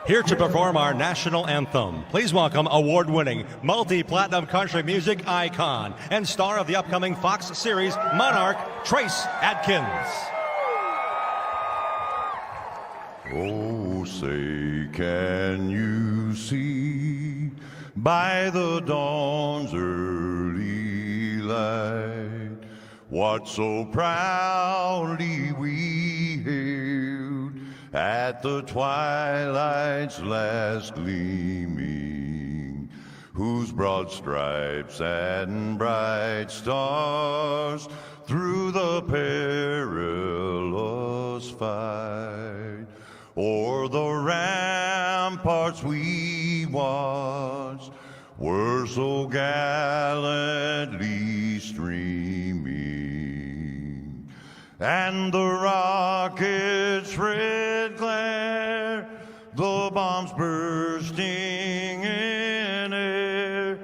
Here to perform our national anthem, please welcome award-winning, multi-platinum country music icon and star of the upcoming Fox series Monarch, Trace Adkins. Oh, say, can you see by the dawn's early light what so proudly we hailed at the twilight's last gleaming, whose broad stripes and bright stars through the perilous fight o'er the ramparts we watched were so gallantly streaming, and the rockets' red glare, the bombs bursting in air,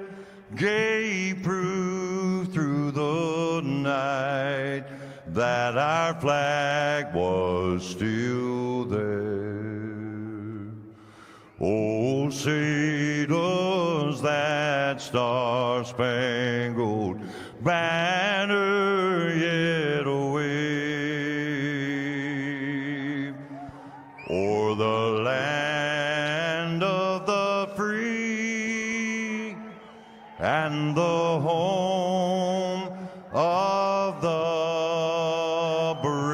gave proof through the night that our flag was still there. Oh, say does that star-spangled banner yet wave o'er the land of the free and the home of the brave.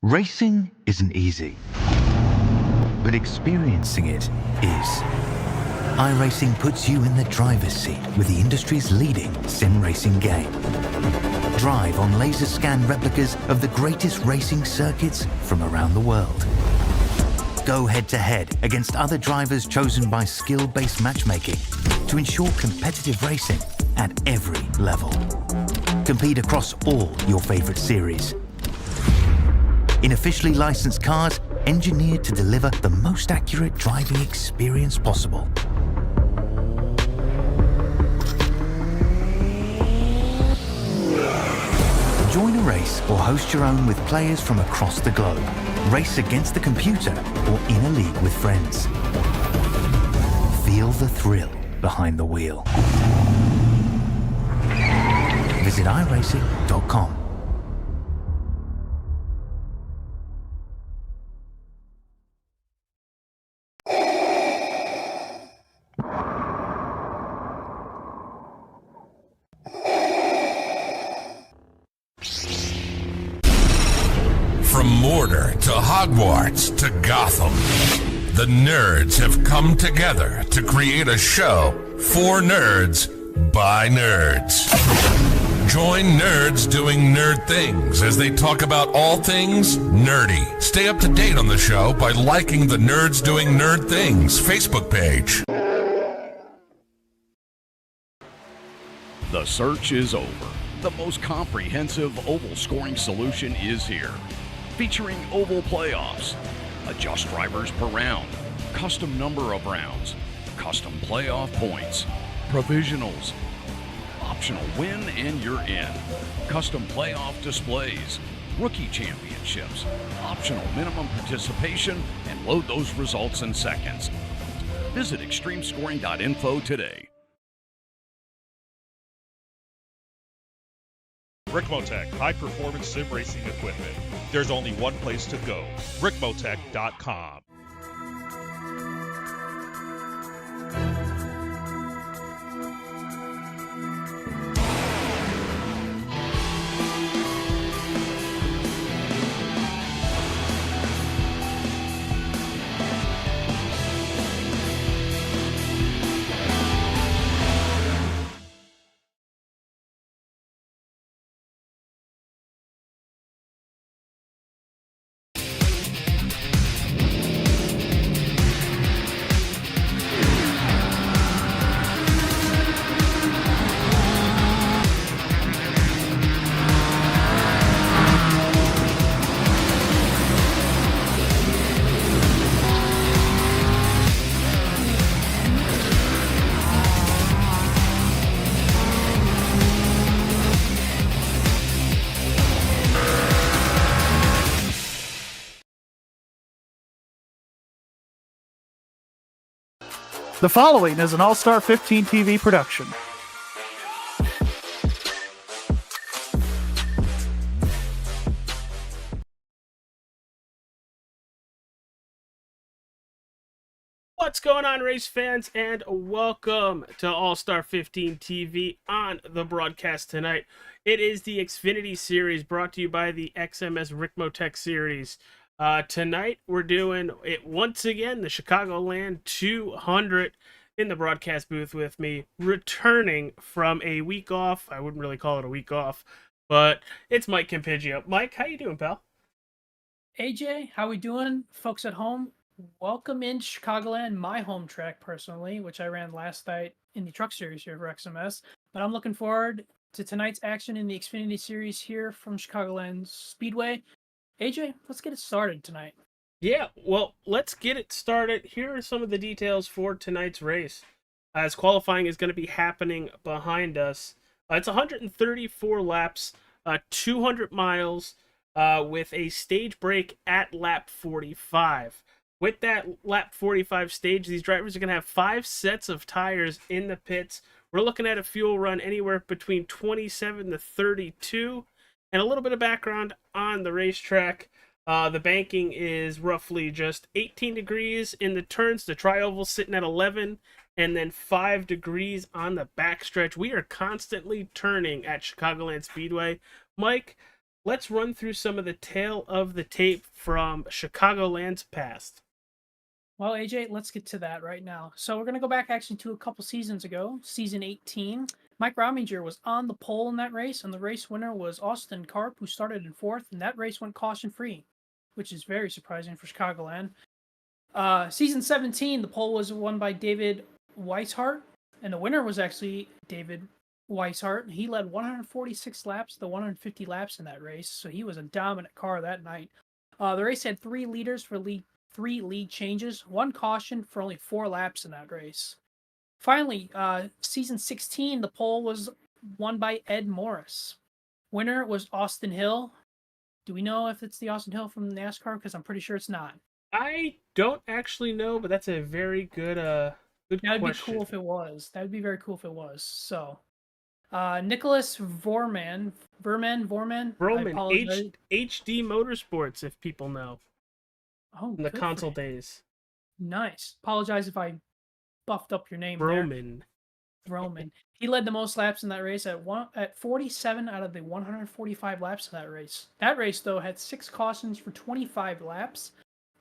Racing isn't easy, but experiencing it is. iRacing puts you in the driver's seat with the industry's leading sim racing game. Drive on laser scan replicas of the greatest racing circuits from around the world. Go head-to-head against other drivers chosen by skill-based matchmaking to ensure competitive racing at every level. Compete across all your favorite series in officially licensed cars engineered to deliver the most accurate driving experience possible. Join a race or host your own with players from across the globe. Race against the computer or in a league with friends. Feel the thrill behind the wheel. Visit iRacing.com. From Mordor to Hogwarts to Gotham, the nerds have come together to create a show for nerds by nerds. Join nerds doing nerd things as they talk about all things nerdy. Stay up to date on the show by liking the Nerds Doing Nerd Things Facebook page. The search is over. The most comprehensive oval scoring solution is here. Featuring oval playoffs, adjust drivers per round, custom number of rounds, custom playoff points, provisionals, optional win and you're in, custom playoff displays, rookie championships, optional minimum participation, and load those results in seconds. Visit extremescoring.info today. RICMOTECH high-performance sim racing equipment. There's only one place to go, RICMOTECH.com. The following is an All-Star 15 TV production. What's going on, race fans, and welcome to All-Star 15 TV on the broadcast tonight. It is the Xfinity series brought to you by the XMS RICMOTECH series. Tonight we're doing it once again, the Chicgoland 200 in the broadcast booth with me, returning from a week off. I wouldn't really call it a week off, but it's Mike Campigio. Mike, how you doing, pal? AJ, how we doing, folks at home? Welcome in Chicgoland, my home track personally, which I ran last night in the truck series here for XMS. But I'm looking forward to tonight's action in the Xfinity series here from Chicgoland Speedway. AJ, let's get it started tonight. Yeah, well, let's get it started. Here are some of the details for tonight's race, as qualifying is going to be happening behind us. It's 134 laps, 200 miles, with a stage break at lap 45. With that lap 45 stage, these drivers are going to have 5 sets of tires in the pits. We're looking at a fuel run anywhere between 27 to 32. And a little bit of background on the racetrack. The banking is roughly just 18 degrees in the turns. The tri-oval sitting at 11, and then 5 degrees on the backstretch. We are constantly turning at Chicgoland Speedway. Mike, let's run through some of the tail of the tape from Chicgoland's past. Well, AJ, let's get to that right now. So we're going to go back actually to a couple seasons ago, season 18. Mike Rominger was on the pole in that race, and the race winner was Austin Karp, who started in 4th, and that race went caution-free, which is very surprising for Chicgoland. Season 17, the pole was won by David Weishart, and the winner was actually David Weishart. He led 146 laps, the 150 laps in that race, so he was a dominant car that night. The race had 3 leaders for 3 lead changes, 1 caution for only 4 laps in that race. Finally, season 16, the pole was won by Ed Morris. Winner was Austin Hill. Do we know if it's the Austin Hill from NASCAR? Because I'm pretty sure it's not. I don't actually know, but that's a very good good That'd question. be cool if it was. That would be very cool if it was. So, Nicholas Vorman, HD Motorsports, if people know. Oh, In the console days. Nice. Apologize if I buffed up your name Broman. there. Broman. He led the most laps in that race at 47 out of the 145 laps of that race. That race, though, had 6 cautions for 25 laps,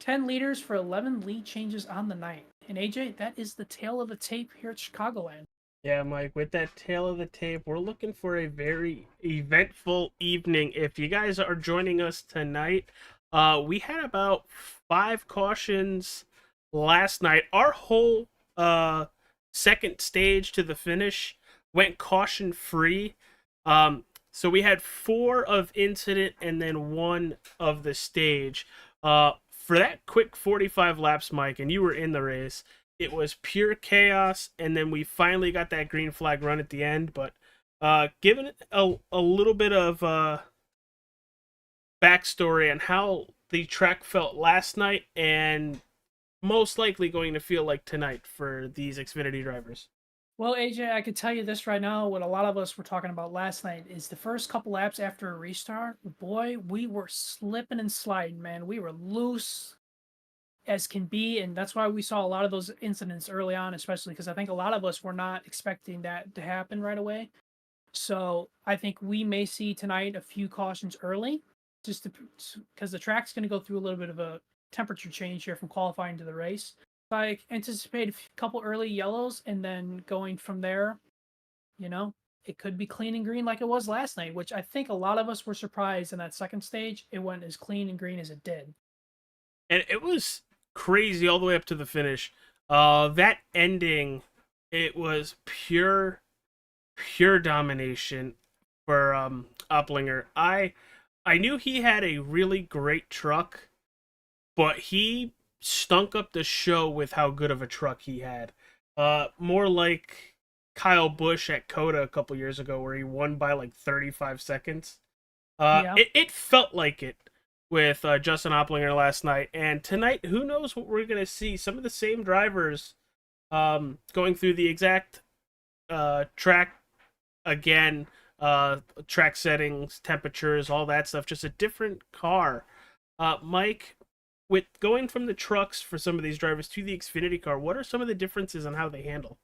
10 leaders for 11 lead changes on the night. And AJ, that is the tail of the tape here at Chicgoland. Yeah, Mike, with that tail of the tape, we're looking for a very eventful evening. If you guys are joining us tonight, we had about 5 cautions last night. Our whole second stage to the finish went caution free. So we had 4 of incident and then 1 of the stage. For that quick 45 laps, Mike, and you were in the race, it was pure chaos, and then we finally got that green flag run at the end. But giving it a little bit of backstory on how the track felt last night and most likely going to feel like tonight for these Xfinity drivers. Well, AJ, I could tell you this right now. What a lot of us were talking about last night is the first couple laps after a restart. Boy, we were slipping and sliding, man. We were loose as can be, and that's why we saw a lot of those incidents early on, especially because I think a lot of us were not expecting that to happen right away. So I think we may see tonight a few cautions early, just because the track's going to go through a little bit of a temperature change here from qualifying to the race. So I anticipate a couple early yellows, and then going from there, you know, it could be clean and green like it was last night, which I think a lot of us were surprised in that second stage. It went as clean and green as it did. And it was crazy all the way up to the finish. That ending, it was pure domination for Upplinger. I knew he had a really great truck, but he stunk up the show with how good of a truck he had. More like Kyle Busch at Coda a couple years ago, where he won by like 35 seconds. Yeah. It felt like it with Justin Opplinger last night, and tonight, who knows what we're gonna see? Some of the same drivers going through the exact track again, track settings, temperatures, all that stuff. Just a different car. Mike, with going from the trucks for some of these drivers to the Xfinity car, what are some of the differences on how they handle?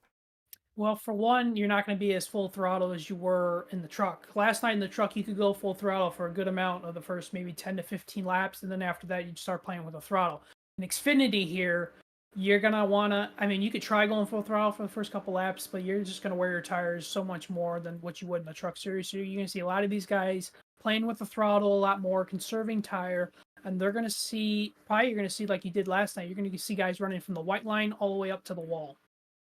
Well, for one, you're not going to be as full throttle as you were in the truck. Last night in the truck, you could go full throttle for a good amount of the first maybe 10 to 15 laps, and then after that, you'd start playing with the throttle. In Xfinity here, you're going to want to, I mean, you could try going full throttle for the first couple laps, but you're just going to wear your tires so much more than what you would in the truck series. So you're going to see a lot of these guys playing with the throttle a lot more, conserving tire, and they're going to see, probably you're going to see like you did last night, you're going to see guys running from the white line all the way up to the wall.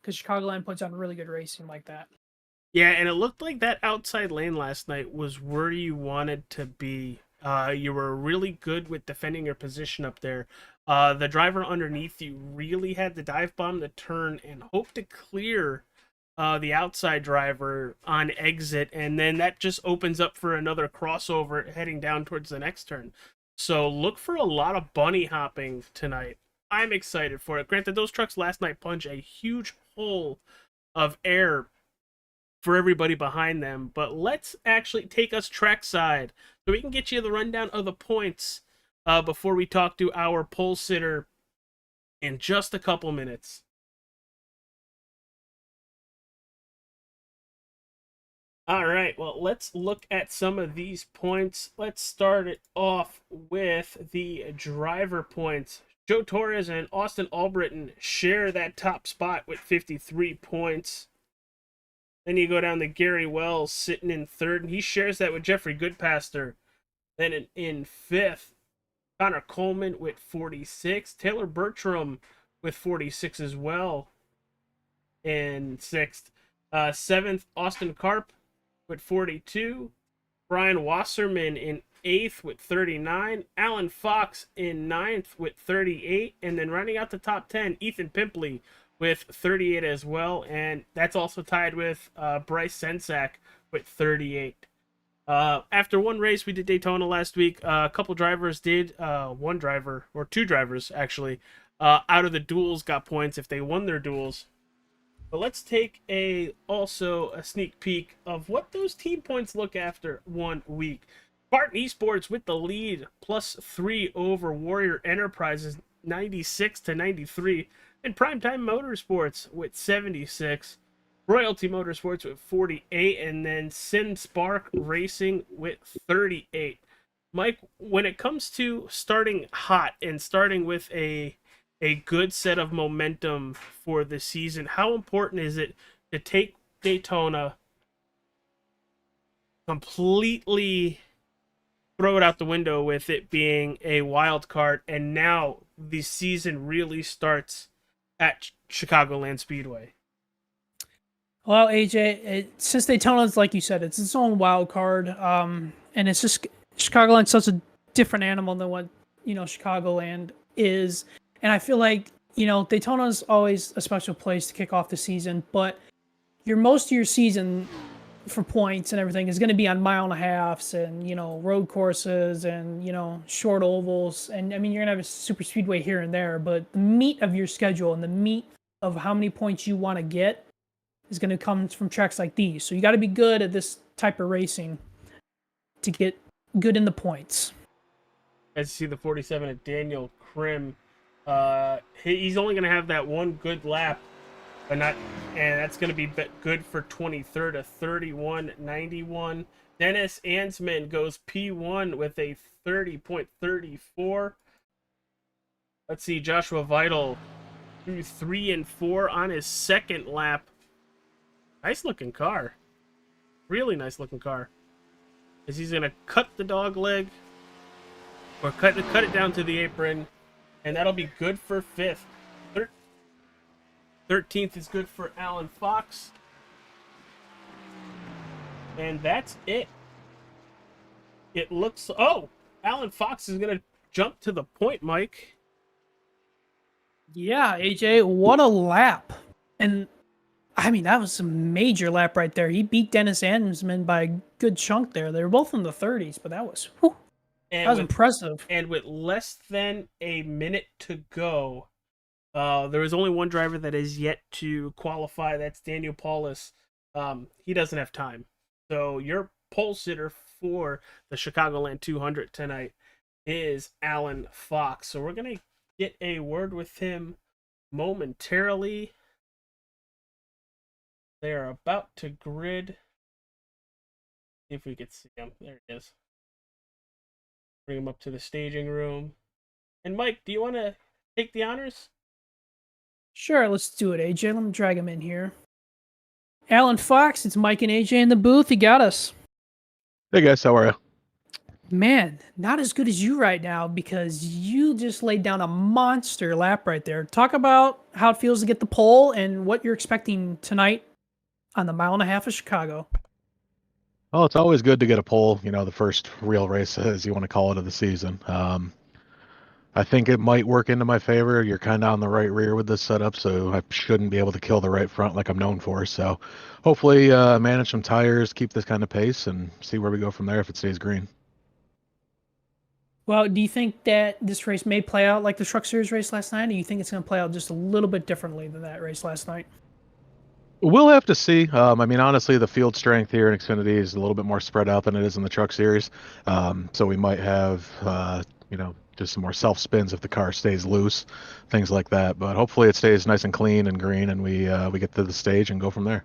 Because Chicgoland puts on really good racing like that. Yeah, and it looked like that outside lane last night was where you wanted to be. You were really good with defending your position up there. The driver underneath you really had to dive bomb the turn and hope to clear the outside driver on exit, and then that just opens up for another crossover heading down towards the next turn. So look for a lot of bunny hopping tonight. I'm excited for it. Granted, those trucks last night punch a huge hole of air for everybody behind them, but let's actually take us trackside so we can get you the rundown of the points before we talk to our pole sitter in just a couple minutes. All right, well, let's look at some of these points. Let's start it off with the driver points. Joe Torres and Austin Albritton share that top spot with 53 points. Then you go down to Gary Wells sitting in third, and he shares that with Jeffrey Goodpaster. Then in fifth, Connor Coleman with 46. Taylor Bertram with 46 as well in sixth. Seventh, Austin Karp with 42. Brian Wasserman in 8th with 39, Alan Fox in 9th with 38, and then running out the top 10, Ethan Pimpley with 38 as well, and that's also tied with Bryce Sensak with 38. After one race, we did Daytona last week. A couple drivers did, one driver, or two drivers actually, out of the duels got points if they won their duels. But let's take also a sneak peek of what those team points look after 1 week. Spartan Esports with the lead, +3 over Warrior Enterprises, 96-93. And Primetime Motorsports with 76. Royalty Motorsports with 48. And then Sin Spark Racing with 38. Mike, when it comes to starting hot and starting with a good set of momentum for the season, how important is it to take Daytona, completely throw it out the window with it being a wild card, and now the season really starts at Chicagoland Speedway? Well, AJ, since Daytona's, like you said, it's its own wild card, and it's just Chicagoland's such a different animal than what Chicagoland is, and I feel like Daytona's always a special place to kick off the season, but most of your season for points and everything is going to be on 1.5 miles and road courses and short ovals, and I mean you're going to have a super speedway here and there, but the meat of your schedule and the meat of how many points you want to get is going to come from tracks like these. So you got to be good at this type of racing to get good in the points. As you see the 47 at Daniel Krim, he's only going to have that one good lap, but not, and that's going to be good for 23rd, a 31.91. Dennis Ansman goes P1 with a 30.34. Let's see, Joshua Vital through 3 and 4 on his second lap. Nice looking car. Really nice looking car. As he's going to cut the dog leg, or cut it down to the apron, and that'll be good for 5th. 13th is good for Alan Fox. And that's it. It looks... Oh! Alan Fox is going to jump to the point, Mike. Yeah, AJ, what a lap. And, I mean, that was a major lap right there. He beat Dennis Ansman by a good chunk there. They were both in the 30s, but that was... Whew, that was impressive. And with less than a minute to go, there is only one driver that is yet to qualify. That's Daniel Paulus. He doesn't have time. So your pole sitter for the Chicagoland 200 tonight is Alan Fox. So we're going to get a word with him momentarily. They are about to grid. See if we can see him. There he is. Bring him up to the staging room. And Mike, do you want to take the honors? Sure, let's do it, AJ. Let me drag him in here. Alan Fox, it's Mike and AJ in the booth. You got us. Hey guys, how are you? Man, not as good as you right now because you just laid down a monster lap right there. Talk about how it feels to get the pole and what you're expecting tonight on the 1.5 miles of Chicago. Oh, it's always good to get a pole, the first real race, as you want to call it, of the season. I think it might work into my favor. You're kind of on the right rear with this setup, so I shouldn't be able to kill the right front like I'm known for. So hopefully manage some tires, keep this kind of pace, and see where we go from there if it stays green. Well, do you think that this race may play out like the Truck Series race last night, or do you think it's going to play out just a little bit differently than that race last night? We'll have to see. I mean, honestly, the field strength here in Xfinity is a little bit more spread out than it is in the Truck Series. So we might have, just some more self spins if the car stays loose, things like that. But hopefully it stays nice and clean and green, and we get to the stage and go from there.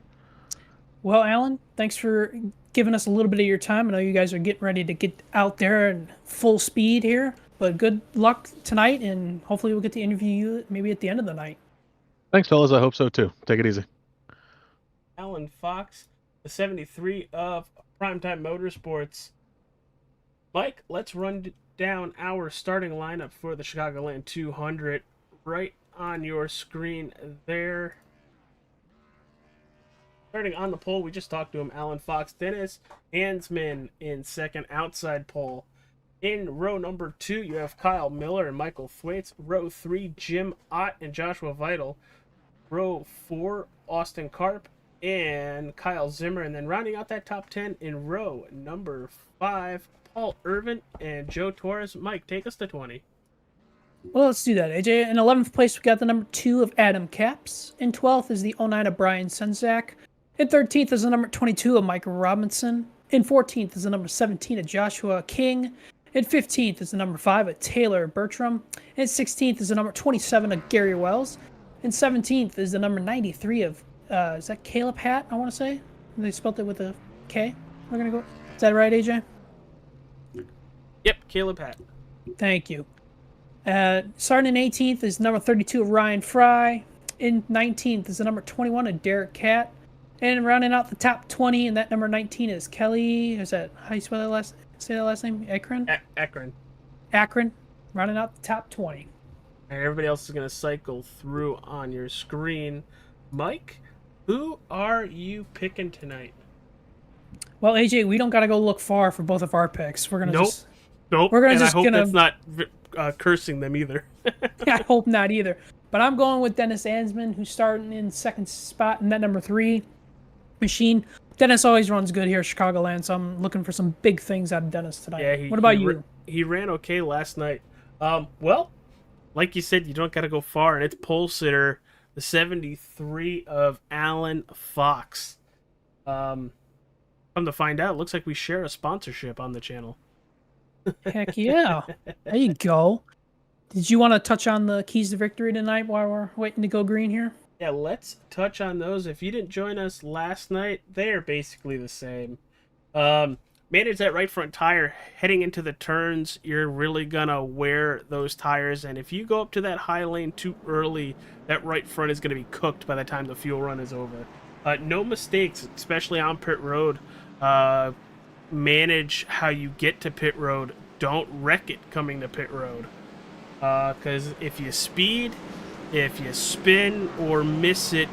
Well, Alan, thanks for giving us a little bit of your time. I know you guys are getting ready to get out there in full speed here, but good luck tonight, and hopefully we'll get to interview you maybe at the end of the night. Thanks, fellas. I hope so too. Take it easy. Alan Fox, the 73 of Primetime Motorsports. Mike, let's run down our starting lineup for the Chicagoland 200 right on your screen there. Starting on the pole, we just talked to him, Alan Fox. Dennis Ansman in second, outside pole. In row number 2, you have Kyle Miller and Michael Thwaites. Row 3, Jim Ott and Joshua Vital. Row 4, Austin Karp and Kyle Zimmer. And then rounding out that top 10 in row number 5, Paul Irvin and Joe Torres. Mike, take us to 20. Well, let's do that, AJ. In 11th place, we got the number 2 of Adam Capps. In 12th is the 09 of Brian Senzak. In 13th is the number 22 of Mike Robinson. In 14th is the number 17 of Joshua King. In 15th is the number 5 of Taylor Bertram. In 16th is the number 27 of Gary Wells. In 17th is the number 93 of, is that Caleb Hatt, I want to say? They spelled it with a K. We're going to go. Is that right, AJ? Yep, Caleb Hatt. Thank you. Starting in 18th is number 32 of Ryan Fry. In 19th is the number 21 of Derek Catt. And rounding out the top 20, and that number 19 is Kelly. Is that how you spell that last? Say that last name? Akron. Akron. Akron. Rounding out the top 20. And everybody else is going to cycle through on your screen. Mike, who are you picking tonight? Well, AJ, we don't got to go look far for both of our picks. We're gonna Nope. We're gonna and just I hope that's not cursing them either. I hope not either. But I'm going with Dennis Ansman, who's starting in second spot in that number 3 machine. Dennis always runs good here at Chicagoland, so I'm looking for some big things out of Dennis tonight. Yeah, what about you? He ran okay last night. Well, like you said, you don't got to go far, and it's pole sitter the 73 of Alan Fox. Come to find out, it looks like we share a sponsorship on the channel. Heck yeah. There you go. Did you want to touch on the keys to victory tonight while we're waiting to go green here? Yeah, let's touch on those. If you didn't join us last night, they are basically the same. Manage that right front tire heading into the turns. You're really gonna wear those tires, and if you go up to that high lane too early, that right front is gonna be cooked by the time the fuel run is over. No mistakes, especially on pit road. Manage how you get to pit road. Don't wreck it coming to pit road. Because if you speed, if you spin or miss it,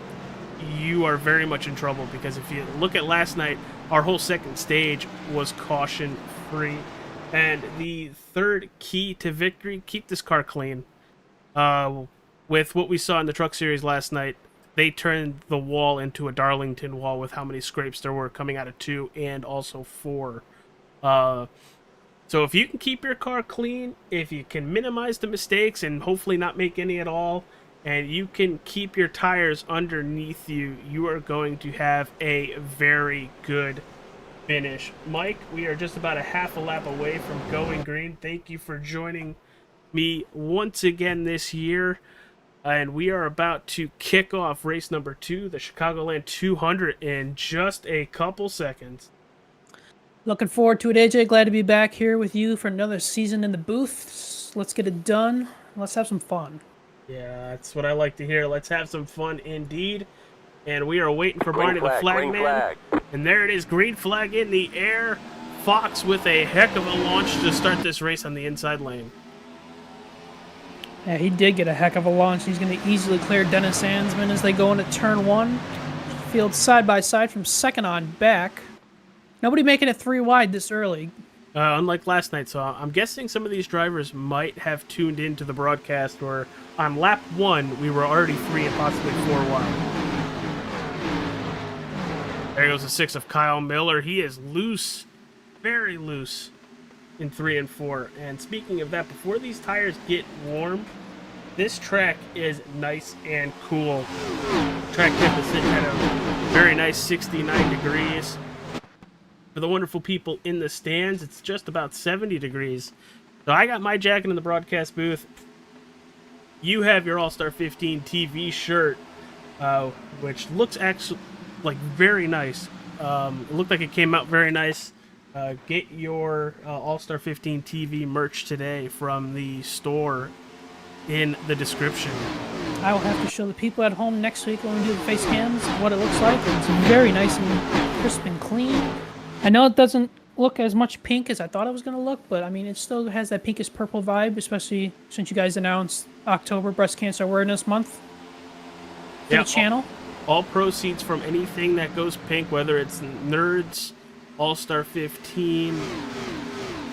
you are very much in trouble. Because if you look at last night, our whole second stage was caution free. And the third key to victory, keep this car clean. With what we saw in the Truck Series last night, they turned the wall into a Darlington wall with how many scrapes there were coming out of 2 and also 4. So if you can keep your car clean, if you can minimize the mistakes and hopefully not make any at all, and you can keep your tires underneath you, you are going to have a very good finish. Mike, we are just about a half a lap away from going green. Thank you for joining me once again this year. And we are about to kick off race number 2, the Chicgoland 200, in just a couple seconds. Looking forward to it, AJ. Glad to be back here with you for another season in the booth. Let's get it done. Let's have some fun. Yeah, that's what I like to hear. Let's have some fun indeed. And we are waiting for Barney the flag man. And there it is, green flag in the air. Fox with a heck of a launch to start this race on the inside lane. Yeah, he did get a heck of a launch. He's going to easily clear Dennis Ansman as they go into turn 1. Field side by side from second on back. Nobody making it 3 wide this early. Unlike last night, so I'm guessing some of these drivers might have tuned into the broadcast where on lap 1 we were already 3 and possibly 4 wide. There goes the 6 of Kyle Miller. He is loose, very loose in 3 and 4. And speaking of that, before these tires get warm, this track is nice and cool. Track temp is sitting at a very nice 69 degrees. For the wonderful people in the stands, it's just about 70 degrees. So I got my jacket in the broadcast booth. You have your All-Star 15 TV shirt, which looks actually like very nice. It looked like it came out very nice. Get your All-Star 15 TV merch today from the store in the description. I will have to show the people at home next week when we do the face cams what it looks like. It's very nice and crisp and clean. I know it doesn't look as much pink as I thought it was going to look, but I mean, it still has that pinkish purple vibe, especially since you guys announced October Breast Cancer Awareness Month for the channel. All proceeds from anything that goes pink, whether it's Nerds, All-Star 15,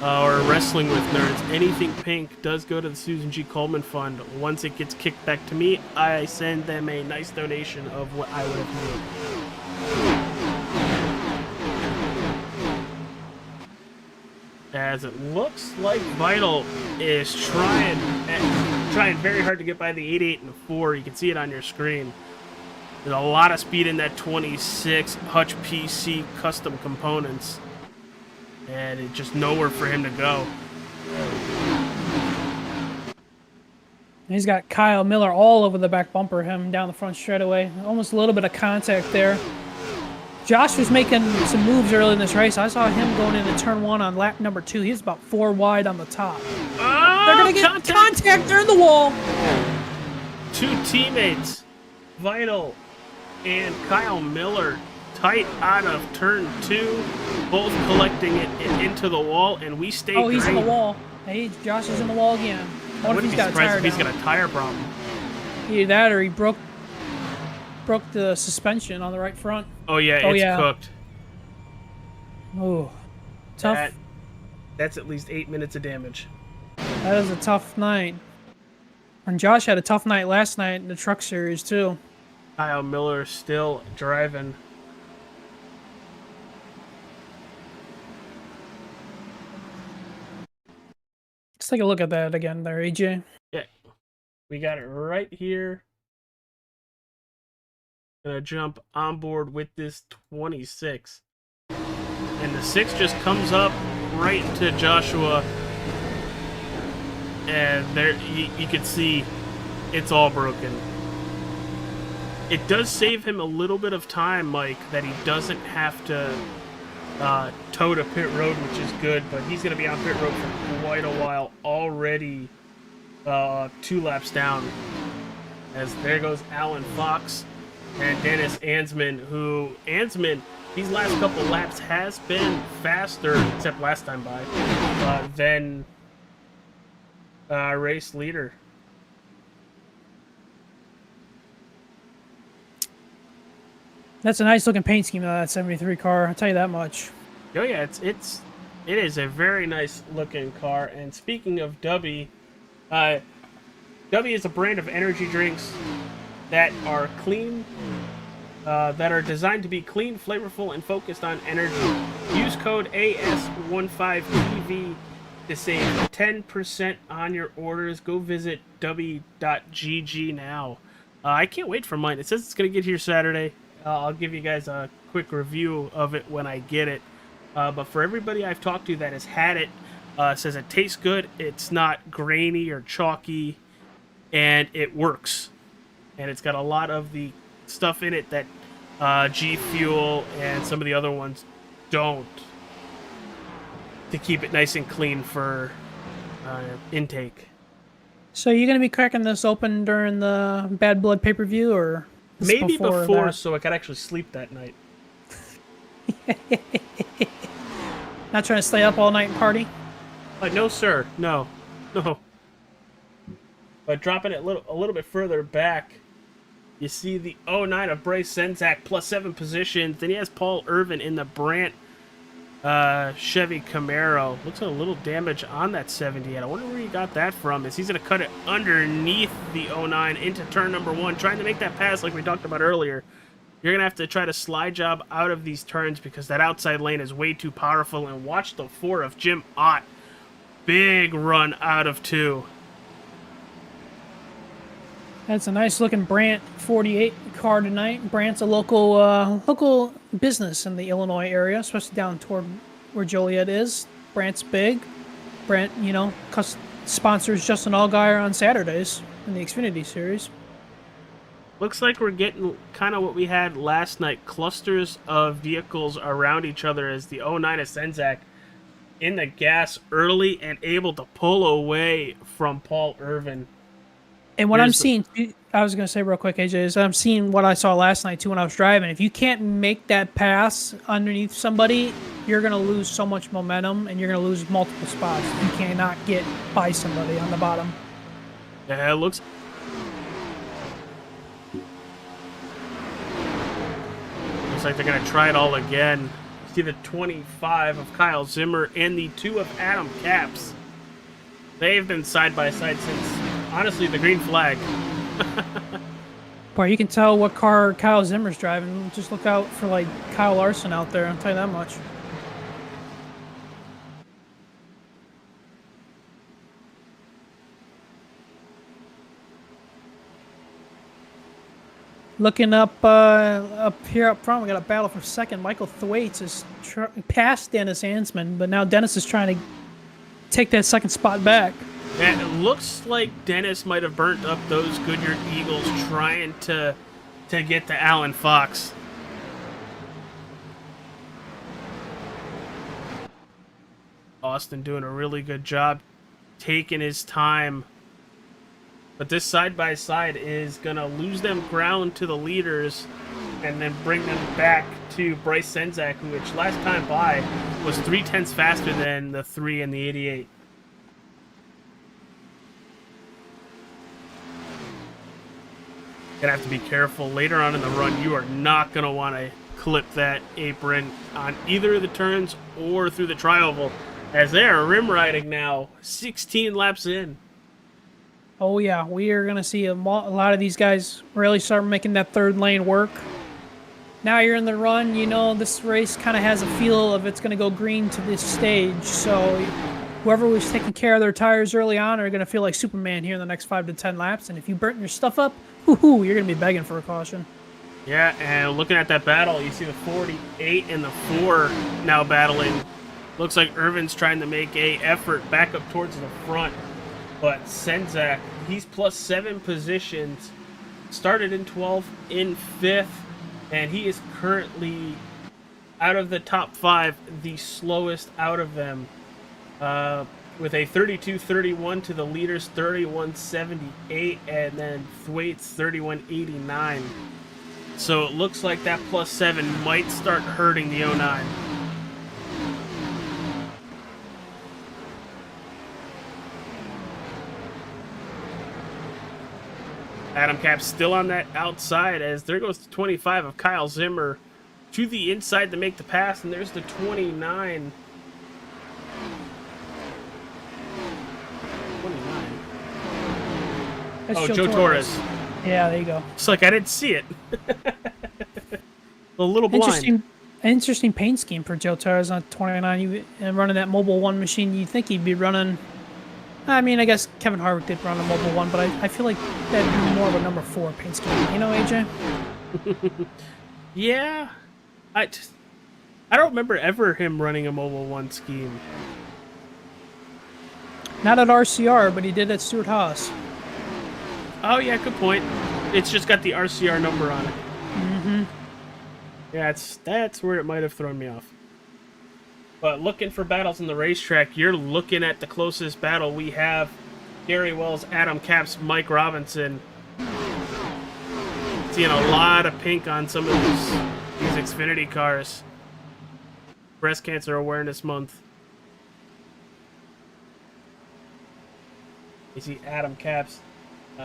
or Wrestling with Nerds, anything pink does go to the Susan G. Coleman Fund. Once it gets kicked back to me, I send them a nice donation of what I would have made. As it looks like Vital is trying very hard to get by the 88 and 4. You can see it on your screen. There's a lot of speed in that 26 Hutch PC custom components. And it's just nowhere for him to go. He's got Kyle Miller all over the back bumper, him down the front straightaway. Almost a little bit of contact there. Josh was making some moves early in this race. I saw him going into turn 1 on lap number 2. He was about 4 wide on the top. They're going to get contact. They're in the wall. 2 teammates, Vital and Kyle Miller, tight out of turn 2, both collecting it into the wall, and we stay green. He's in the wall. Hey, Josh is in the wall again. I wouldn't be surprised if he's got a tire problem. Either that or he broke the suspension on the right front. Oh yeah, it's cooked. Oh, tough. That's at least 8 minutes of damage. That is a tough night. And Josh had a tough night last night in the Truck Series too. Kyle Miller still driving. Let's take a look at that again there, AJ. Yeah, we got it right here. gonna jump on board with this 26. And the 6 just comes up right into Joshua. And there you can see it's all broken. It does save him a little bit of time, Mike, that he doesn't have to toe to pit road, which is good, but he's going to be on pit road for quite a while already, 2 laps down. As there goes Alan Fox and Dennis Ansman, who, these last couple laps has been faster, except last time by, than race leader. That's a nice looking paint scheme of that 73 car, I'll tell you that much. Oh yeah, it is a very nice looking car. And speaking of Dubby, Dubby is a brand of energy drinks that are clean, that are designed to be clean, flavorful, and focused on energy. Use code AS15TV to save 10% on your orders. Go visit dubby.gg now. I can't wait for mine. It says it's going to get here Saturday. I'll give you guys a quick review of it when I get it. But for everybody I've talked to that has had it, says it tastes good, it's not grainy or chalky, and it works. And it's got a lot of the stuff in it that G Fuel and some of the other ones don't, to keep it nice and clean for intake. So you're going to be cracking this open during the Bad Blood pay-per-view, or maybe before that? So I could actually sleep that night. Not trying to stay up all night and party? No, sir. No. But dropping it a little bit further back, you see the 09 of Bryce Senzak plus 7 positions. Then he has Paul Irvin in the Brandt Chevy Camaro. Looks like a little damage on that 78. I wonder where he got that from. He's going to cut it underneath the 09 into turn number 1, trying to make that pass like we talked about earlier. You're going to have to try to slide job out of these turns because that outside lane is way too powerful. And watch the 4 of Jim Ott. Big run out of 2. That's a nice looking Brandt 48 car tonight. Brandt's a local business in the Illinois area, especially down toward where Joliet is. Brandt's big. Brandt, sponsors Justin Allgaier on Saturdays in the Xfinity series. Looks like we're getting kind of what we had last night. Clusters of vehicles around each other as the 09 of Senzak in the gas early and able to pull away from Paul Irvin. And what I'm seeing, I was going to say real quick, AJ, is I'm seeing what I saw last night, too, when I was driving. If you can't make that pass underneath somebody, you're going to lose so much momentum, and you're going to lose multiple spots. You cannot get by somebody on the bottom. Yeah, it looks like they're going to try it all again. See the 25 of Kyle Zimmer and the 2 of Adam Capps. They've been side by side since, honestly, the green flag. Boy, you can tell what car Kyle Zimmer's driving. Just look out for, Kyle Larson out there, I'll tell you that much. Looking up here up front, we got a battle for second. Michael Thwaites is past Dennis Ansman, but now Dennis is trying to take that second spot back. And it looks like Dennis might have burnt up those Goodyear Eagles trying to get to Alan Fox. Austin doing a really good job taking his time. But this side-by-side is going to lose them ground to the leaders and then bring them back to Bryce Senzak, which last time by was 0.3 faster than the 3 and the 88. Gonna have to be careful later on in the run. You are not gonna want to clip that apron on either of the turns or through the tri-oval, as they are rim riding now, 16 laps in. Oh yeah, we are gonna see a lot of these guys really start making that third lane work. Now you're in the run, this race kind of has a feel of it's gonna go green to this stage, so whoever was taking care of their tires early on are gonna feel like Superman here in the next 5 to 10 laps, and if you burnt your stuff up, you're going to be begging for a caution. Yeah, and looking at that battle, you see the 48 and the 4 now battling. Looks like Irvin's trying to make a effort back up towards the front. But Senzak, he's plus 7 positions. Started in 12th, in 5th, and he is currently, out of the top 5, the slowest out of them. With a 32.31 to the leaders, 31.78, and then Thwaites 31.89. So it looks like that plus 7 might start hurting the 09. Adam Cap's still on that outside as there goes the 25 of Kyle Zimmer to the inside to make the pass, and there's the 29. 29. That's Joe Torres. Yeah, there you go. It's like I didn't see it. A little blind. Interesting paint scheme for Joe Torres on 29. And running that Mobile 1 machine, you'd think he'd be running... I mean, I guess Kevin Harvick did run a Mobile 1, but I feel like that'd be more of a number 4 paint scheme. You know, AJ? Yeah. I don't remember ever him running a Mobile 1 scheme. Not at RCR, but he did at Stuart Haas. Oh, yeah, good point. It's just got the RCR number on it. Mm-hmm. Yeah, that's where it might have thrown me off. But looking for battles in the racetrack, you're looking at the closest battle we have. Gary Wells, Adam Capps, Mike Robinson. Seeing a lot of pink on some of these Xfinity cars. Breast Cancer Awareness Month. You see Adam Capps.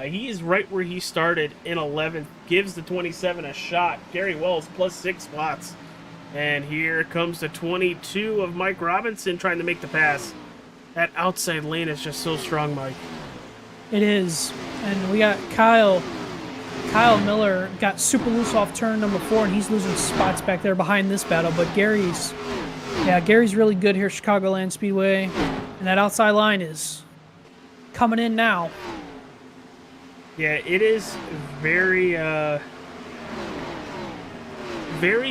He is right where he started in 11th. Gives the 27 a shot. Gary Wells plus 6 spots. And here comes the 22 of Mike Robinson trying to make the pass. That outside lane is just so strong, Mike. It is. And we got Kyle Miller got super loose off turn number 4, and he's losing spots back there behind this battle. But Gary's really good here at Chicagoland Speedway. And that outside line is coming in now. Yeah, it is very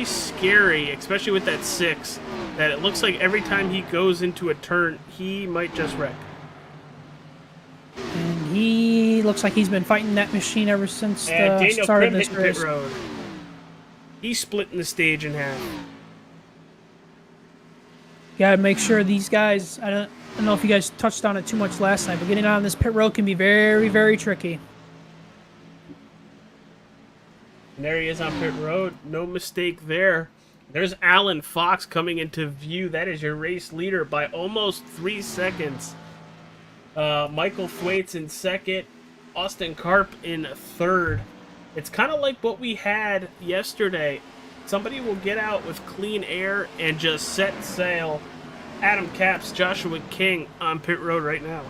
scary, especially with that 6, that it looks like every time he goes into a turn, he might just wreck. And he looks like he's been fighting that machine ever since the start of this race. Pit road. He's splitting the stage in half. Gotta make sure these guys, I don't know if you guys touched on it too much last night, but getting on this pit road can be very, very tricky. And there he is on pit road. No mistake there. There's Alan Fox coming into view. That is your race leader by almost 3 seconds. Michael Thwaites in second. Austin Karp in third. It's kind of like what we had yesterday. Somebody will get out with clean air and just set sail. Adam Capps, Joshua King on pit road right now.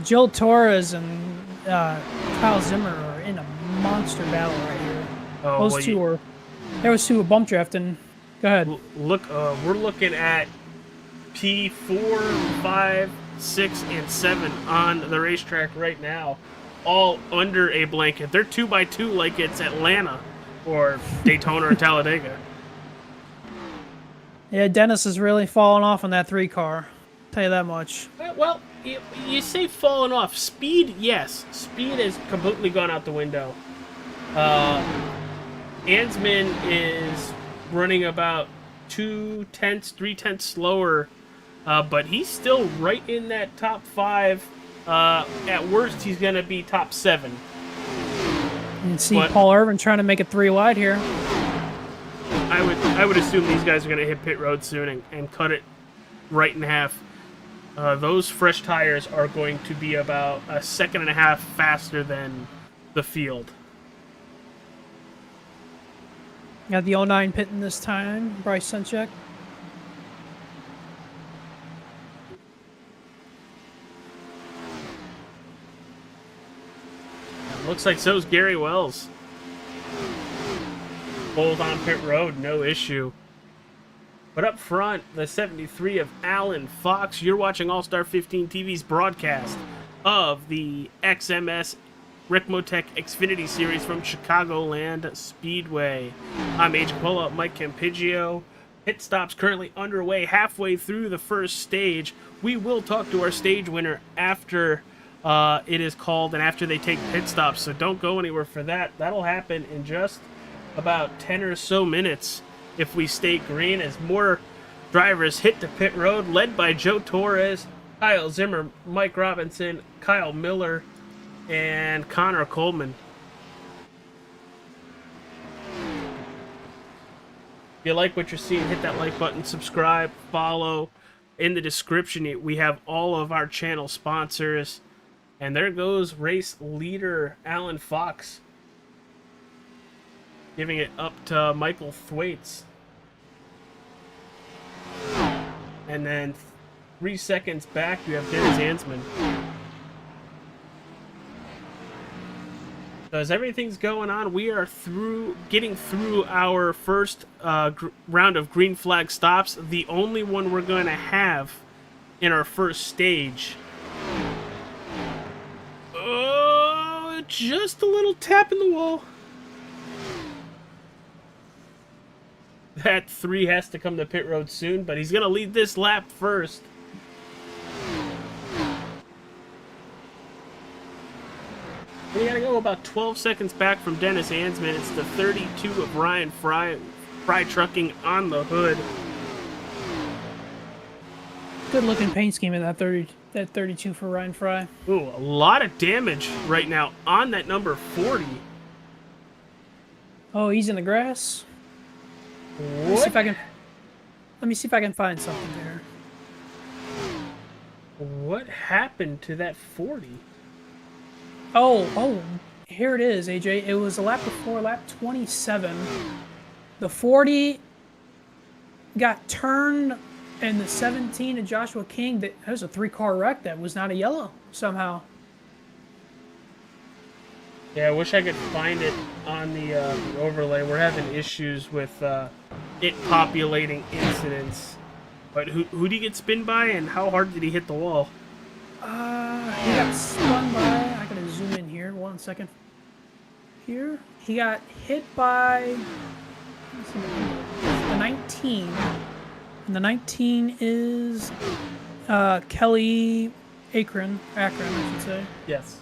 Joe Torres and Kyle Zimmer are in a monster battle right here. Oh, there was 2 were bump drafting. Go ahead. Look, we're looking at P4, 5, 6, and 7 on the racetrack right now, all under a blanket. They're 2x2 like it's Atlanta or Daytona or Talladega. Yeah, Dennis is really falling off on that 3 car. Tell you that much. Well, you say falling off. Speed, yes. Speed has completely gone out the window. Ansman is running about 2 tenths, 3 tenths slower, but he's still right in that top 5. At worst, he's going to be top 7. You see Paul Irvin trying to make it 3 wide here. I would assume these guys are going to hit pit road soon and cut it right in half. Those fresh tires are going to be about 1.5 seconds faster than the field. Got the 09 pitting this time, Bryce Senchek. Looks like so's Gary Wells. Both on pit road, no issue. But up front, the 73 of Alan Fox. You're watching All-Star 15 TV's broadcast of the XMS RICMOTECH Xfinity Series from Chicgoland Speedway. I'm AJ Polo, Mike Campigio. Pit stops currently underway halfway through the first stage. We will talk to our stage winner after it is called and after they take pit stops, so don't go anywhere for that. That'll happen in just about 10 or so minutes if we stay green, as more drivers hit the pit road, led by Joe Torres, Kyle Zimmer, Mike Robinson, Kyle Miller, and Connor Coleman. If you like what you're seeing, hit that like button, subscribe, follow. In the description, we have all of our channel sponsors. And there goes race leader Alan Fox, giving it up to Michael Thwaites. And then 3 seconds back, you have Dennis Hansman. So as everything's going on, we are getting through our first round of green flag stops, the only one we're going to have in our first stage. Oh, just a little tap in the wall. That 3 has to come to pit road soon, but he's going to lead this lap first. We got to go about 12 seconds back from Dennis Hansman. It's the 32 of Ryan Fry Trucking on the hood. Good looking paint scheme in that 32 for Ryan Fry. Ooh, a lot of damage right now on that number 40. Oh, he's in the grass. What? Let me see if I can find something there. What happened to that 40? Oh, here it is, AJ. It was a lap before, lap 27. The 40 got turned, and the 17 of Joshua King, that was a 3-car wreck that was not a yellow somehow. Yeah, I wish I could find it on the overlay. We're having issues with it populating incidents. But who did he get spun by, and how hard did he hit the wall? He got spun by, I gotta zoom in here, 1 second. Here, he got hit by the 19. And the 19 is Kelly Akron, I should say. Yes.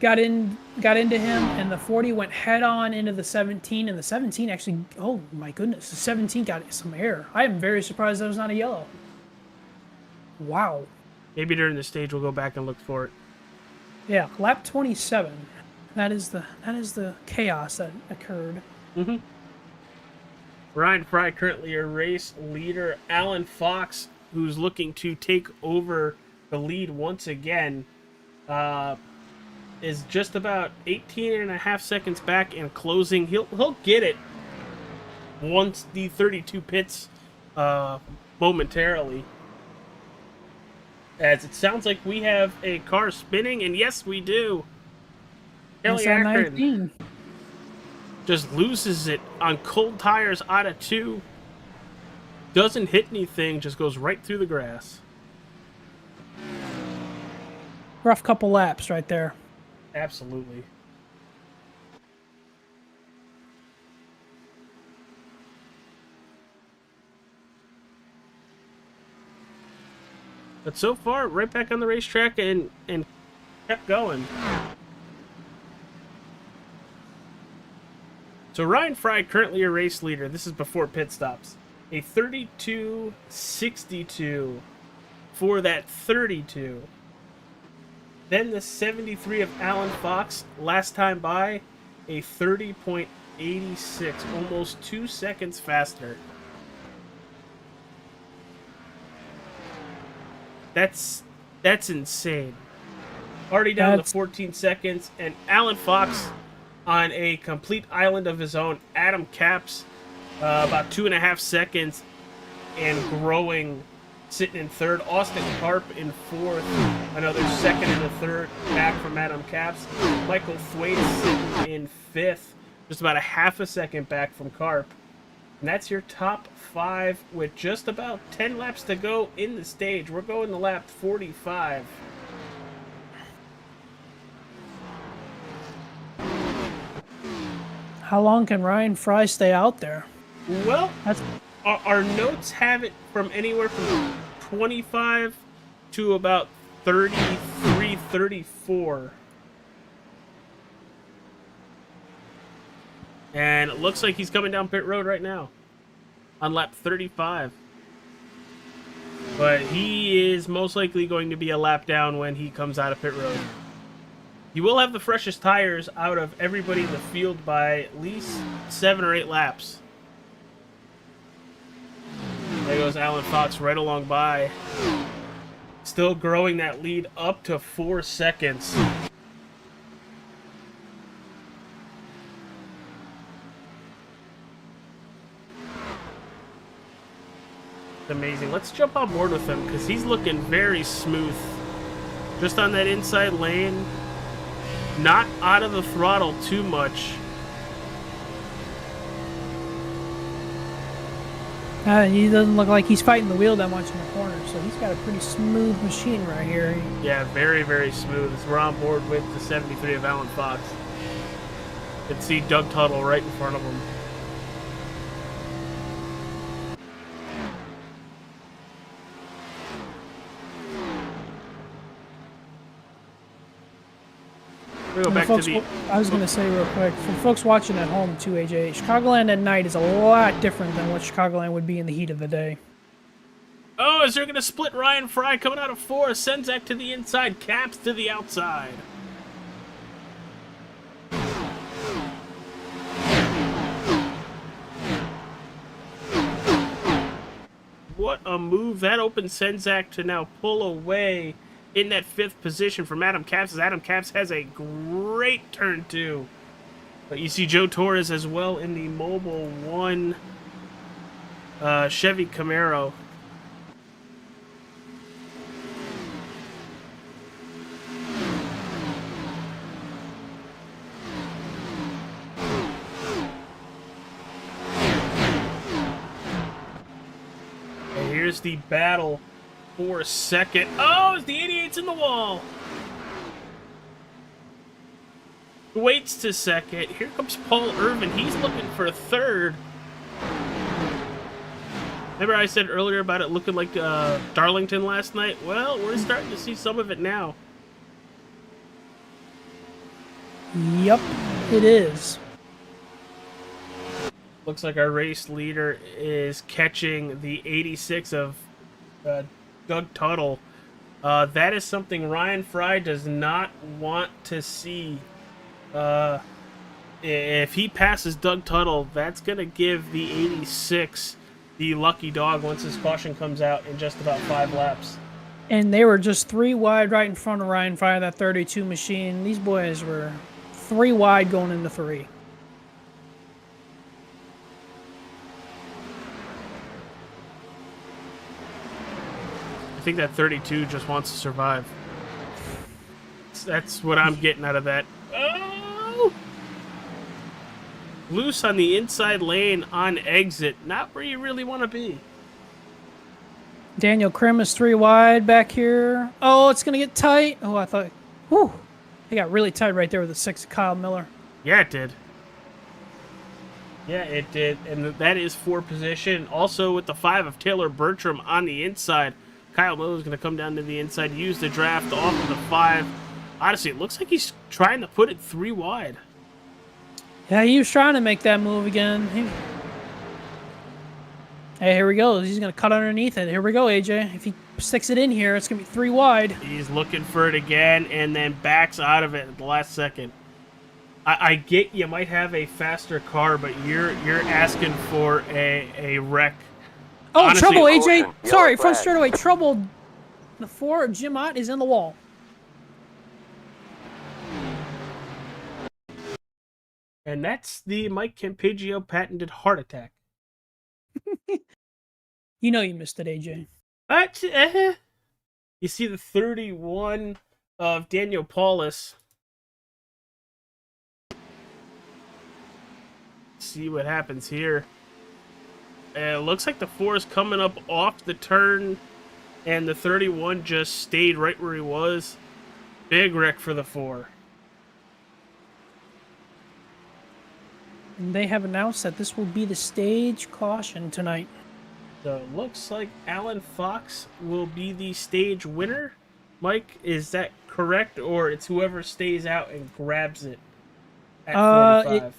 Got into him, and the 40 went head on into the 17, and the 17 actually, oh my goodness, the 17 got some air. I am very surprised that was not a yellow. Wow. Maybe during the stage we'll go back and look for it. Yeah, lap 27. That is the chaos that occurred. Mm-hmm. Ryan Fry currently your race leader. Alan Fox, who's looking to take over the lead once again, is just about 18.5 seconds back and closing. He'll get it once the 32 pits momentarily. As it sounds like we have a car spinning, and yes, we do. Kelly Akron just loses it on cold tires out of 2. Doesn't hit anything, just goes right through the grass. Rough couple laps right there. Absolutely. But so far, right back on the racetrack and kept going. So Ryan Fry, currently your race leader. This is before pit stops. A 32.62 for that 32. Then the 73 of Alan Fox, last time by, a 30.86, almost 2 seconds faster. That's insane. Already down to 14 seconds, and Alan Fox on a complete island of his own. Adam Capps, about 2.5 seconds, and growing, sitting in third. Austin Karp in fourth, another second and a third back from Adam Capps. Michael Thwaites sitting in fifth, just about a half a second back from Karp. And that's your top 5 with just about 10 laps to go in the stage. We're going to lap 45. How long can Ryan Fry stay out there? Well, our notes have it from anywhere from 25 to about 33, 34. And it looks like he's coming down pit road right now on lap 35. But he is most likely going to be a lap down when he comes out of pit road. He will have the freshest tires out of everybody in the field by at least 7 or 8 laps. There goes Alan Fox right along by. Still growing that lead up to 4 seconds. Amazing. Let's jump on board with him because he's looking very smooth. Just on that inside lane. Not out of the throttle too much. He doesn't look like he's fighting the wheel that much in the corner, so he's got a pretty smooth machine right here. Yeah, very, very smooth. As we're on board with the 73 of Alan Fox. You can see Doug Tuttle right in front of him. We'll go back folks, to the... I was going to say real quick, for folks watching at home too, AJ, Chicgoland at night is a lot different than what Chicgoland would be in the heat of the day. Oh, is there going to split Ryan Fry coming out of 4? Senzak to the inside, Caps to the outside. What a move. That opens Senzak to now pull away in that 5th position from Adam Capps, as Adam Capps has a great turn 2. But you see Joe Torres as well in the Mobile 1 Chevy Camaro. And here's the battle for second. Oh, the 88's in the wall. Waits to second. Here comes Paul Irvin. He's looking for 3rd. Remember I said earlier about it looking like Darlington last night? Well, we're starting to see some of it now. Yep, it is. Looks like our race leader is catching the 86 of Doug Tuttle. That is something Ryan Fry does not want to see. If he passes Doug Tuttle, that's going to give the 86 the lucky dog once his caution comes out in just about 5 laps. And they were just 3 wide right in front of Ryan Fry, that 32 machine. These boys were 3 wide going into 3. I think that 32 just wants to survive. That's what I'm getting out of that. Oh! Loose on the inside lane on exit. Not where you really want to be. Daniel Krim is 3 wide back here. Oh, it's going to get tight. Oh, I thought... Whew. They got really tight right there with the 6 of Kyle Miller. Yeah, it did. Yeah, it did. And that is 4 position. Also with the 5 of Taylor Bertram on the inside. Kyle Miller is going to come down to the inside, use the draft off of the 5. Honestly, it looks like he's trying to put it 3 wide. Yeah, he was trying to make that move again. Hey, here we go. He's going to cut underneath it. Here we go, AJ. If he sticks it in here, it's going to be 3 wide. He's looking for it again and then backs out of it at the last second. I get you might have a faster car, but you're asking for a wreck. Oh, Honestly, trouble, AJ. Sorry, front straightaway. Trouble. The 4 of Jim Ott is in the wall. And that's the Mike Campeggio patented heart attack. You know you missed it, AJ. You see the 31 of Daniel Paulus. See what happens here. And it looks like the 4 is coming up off the turn, and the 31 just stayed right where he was. Big wreck for the 4. And they have announced that this will be the stage caution tonight. So it looks like Alan Fox will be the stage winner. Mike, is that correct, or it's whoever stays out and grabs it at 45?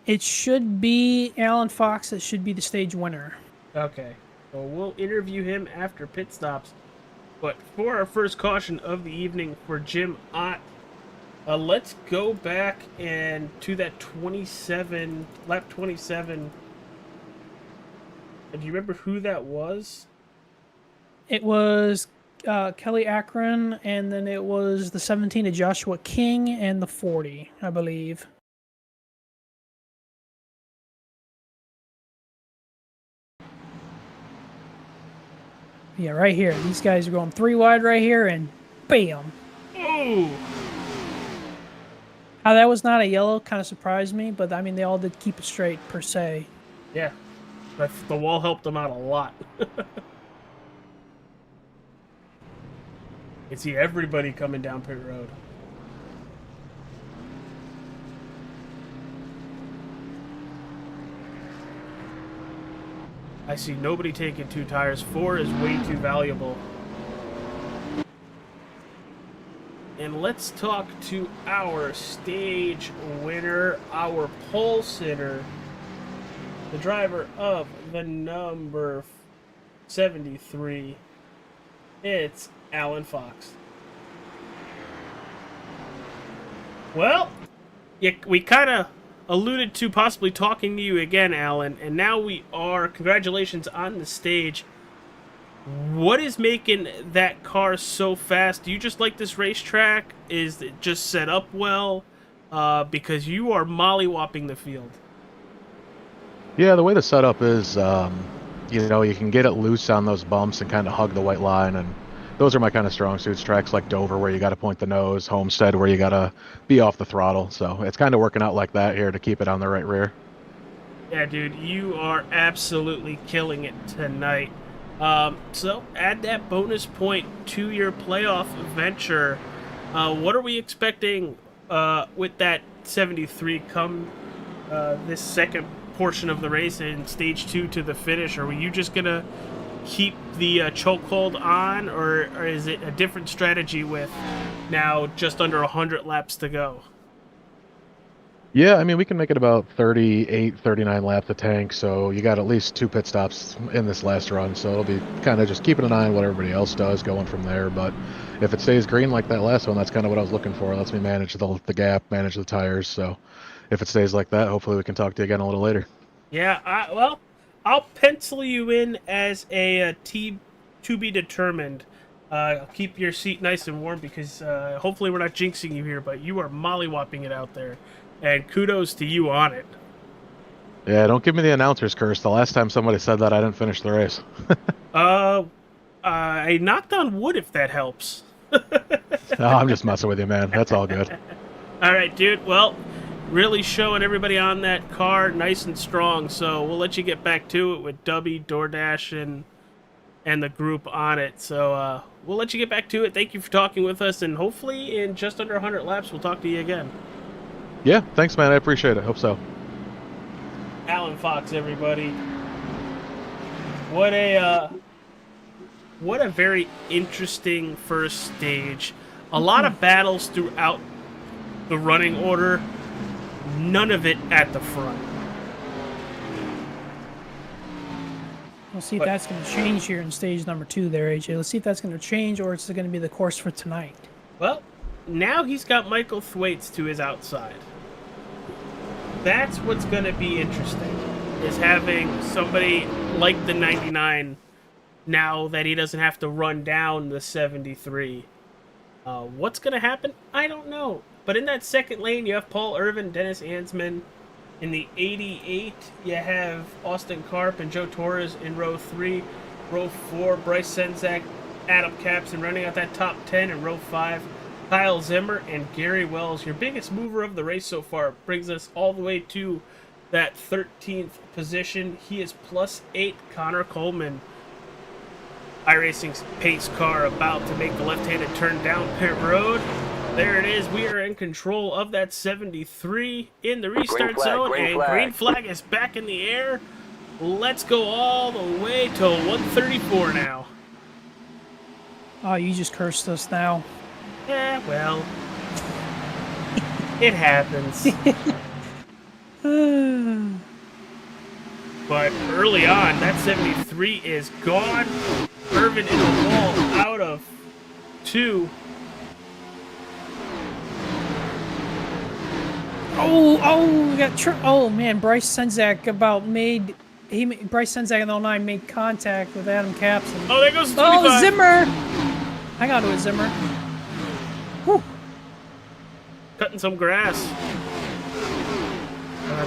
It should be Alan Fox that should be the stage winner. Okay, so we'll interview him after pit stops. But for our first caution of the evening for Jim Ott, let's go back and to that lap 27. Do you remember who that was? It was Kelly Akron, and then it was the 17 of Joshua King, and the 40, I believe. Yeah, right here. These guys are going 3 wide right here, and bam! Ooh! How that was not a yellow kind of surprised me, but I mean, they all did keep it straight, per se. Yeah, the wall helped them out a lot. You see everybody coming down pit road. I see nobody taking 2 tires. 4 is way too valuable. And let's talk to our stage winner, our pole sitter, the driver of the number 73. It's Alan Fox. Well, we kind of alluded to possibly talking to you again, Alan, and now we are. Congratulations on the stage. What is making that car so fast? Do you just like this racetrack? Is it just set up well? Because you are mollywopping the field. Yeah, the way the setup is, you know, you can get it loose on those bumps and kind of hug the white line, and those are my kind of strong suits. Tracks like Dover, where you got to point the nose, Homestead, where you got to be off the throttle. So it's kind of working out like that here to keep it on the right rear. Yeah, dude, you are absolutely killing it tonight. So add that bonus point to your playoff venture. What are we expecting with that 73 come this second portion of the race in stage 2 to the finish? Are you just going to keep the chokehold on, or is it a different strategy with now just under 100 laps to go? Yeah, I mean, we can make it about 38, 39 laps a tank, so you got at least 2 pit stops in this last run, so it'll be kind of just keeping an eye on what everybody else does going from there. But if it stays green like that last one, that's kind of what I was looking for. It lets me manage the gap, manage the tires, so if it stays like that, hopefully we can talk to you again a little later. Yeah, well, I'll pencil you in as a to be determined. I'll keep your seat nice and warm because hopefully we're not jinxing you here, but you are mollywopping it out there. And kudos to you on it. Yeah, don't give me the announcer's curse. The last time somebody said that, I didn't finish the race. I knocked on wood if that helps. No, I'm just messing with you, man. That's all good. All right, dude. Well, really showing everybody on that car nice and strong. So we'll let you get back to it with Dubby, DoorDash, and the group on it. So we'll let you get back to it. Thank you for talking with us, and hopefully in just under 100 laps, we'll talk to you again. Yeah, thanks, man. I appreciate it. Hope so. Alan Fox, everybody. What a very interesting first stage. A lot of battles throughout the running order. None of it at the front. We'll see if that's going to change here in stage number 2 there, AJ. Let's see if that's going to change, or it's going to be the course for tonight. Well, now he's got Michael Thwaites to his outside. That's what's going to be interesting, is having somebody like the 99 now that he doesn't have to run down the 73. What's going to happen? I don't know. But in that second lane, you have Paul Irvin, Dennis Ansman. In the 88, you have Austin Karp and Joe Torres in row 3. Row 4, Bryce Senzak, Adam Capson running out that top 10. In row 5, Kyle Zimmer and Gary Wells. Your biggest mover of the race so far brings us all the way to that 13th position. He is +8. Connor Coleman, iRacing's pace car, about to make the left-handed turn down pit road. There it is. We are in control of that 73 in the restart zone, and green flag is back in the air. Let's go all the way to 134 now. Oh, you just cursed us now. Yeah, well, it happens. But early on, that 73 is gone. Irvin in the wall out of 2. We got oh man, Bryce Senzak Bryce Senzak in the 09 made contact with Adam Capson. Oh, there goes the 25. Oh, Zimmer! Hang on to it, Zimmer. Whew. Cutting some grass.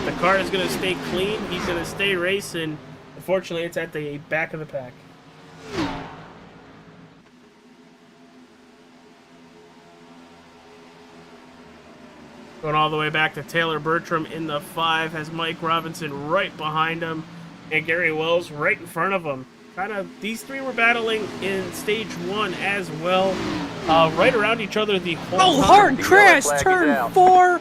The car is going to stay clean. He's going to stay racing. Unfortunately, it's at the back of the pack. Going all the way back to Taylor Bertram in the 5, has Mike Robinson right behind him, and Gary Wells right in front of him. These three were battling in stage 1 as well, right around each other the whole time. Oh, hard crash, turn 4.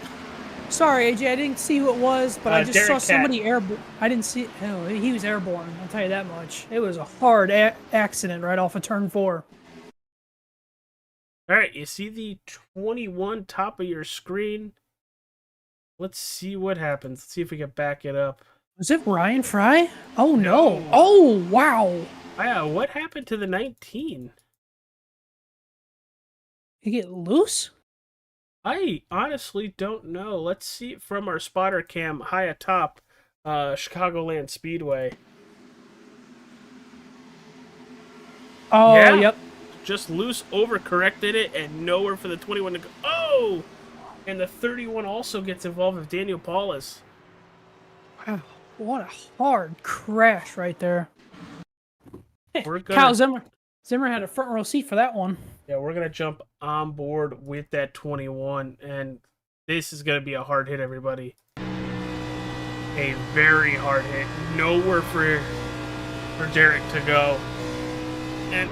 Sorry, AJ, I didn't see who it was, but I just Derek saw somebody airborne. I didn't see. Oh, he was airborne. I'll tell you that much. It was a hard accident right off of turn 4. All right, you see the 21 top of your screen. Let's see what happens. Let's see if we can back it up. Was it Ryan Fry? Oh no! Oh wow! Yeah, what happened to the 19? You get loose? I honestly don't know. Let's see it from our spotter cam high atop Chicgoland Speedway. Oh, yeah. Yep. Just loose, overcorrected it, and nowhere for the 21 to go. Oh! And the 31 also gets involved with Daniel Paulus. Wow, what a hard crash right there. Kyle Zimmer had a front row seat for that one. Yeah, we're going to jump on board with that 21, and this is going to be a hard hit, everybody. A very hard hit. Nowhere for Derek to go. And,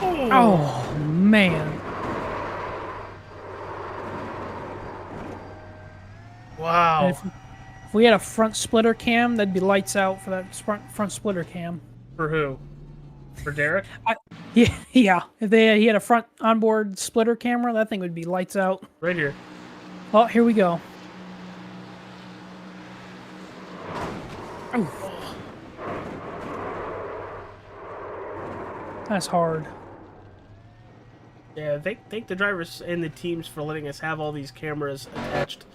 oh man. Wow. If we had a front splitter cam, that'd be lights out for that front splitter cam. For who? For Derek? Yeah. If he had a front onboard splitter camera, that thing would be lights out. Right here. Oh, here we go. Ooh. That's hard. Yeah, thank the drivers and the teams for letting us have all these cameras attached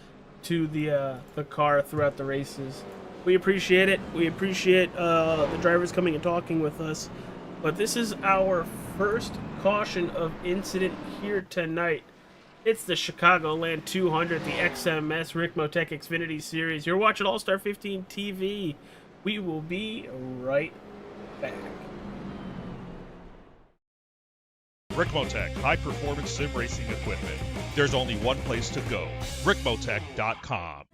to the car throughout the races. We appreciate it. We appreciate the drivers coming and talking with us. But this is our first caution of incident here tonight. It's the Chicgoland 200, the XMS RICMOTECH Xfinity Series. You're watching All-Star 15 TV. We will be right back. RICMOTECH, high-performance sim racing equipment. There's only one place to go, RICMOTECH.com.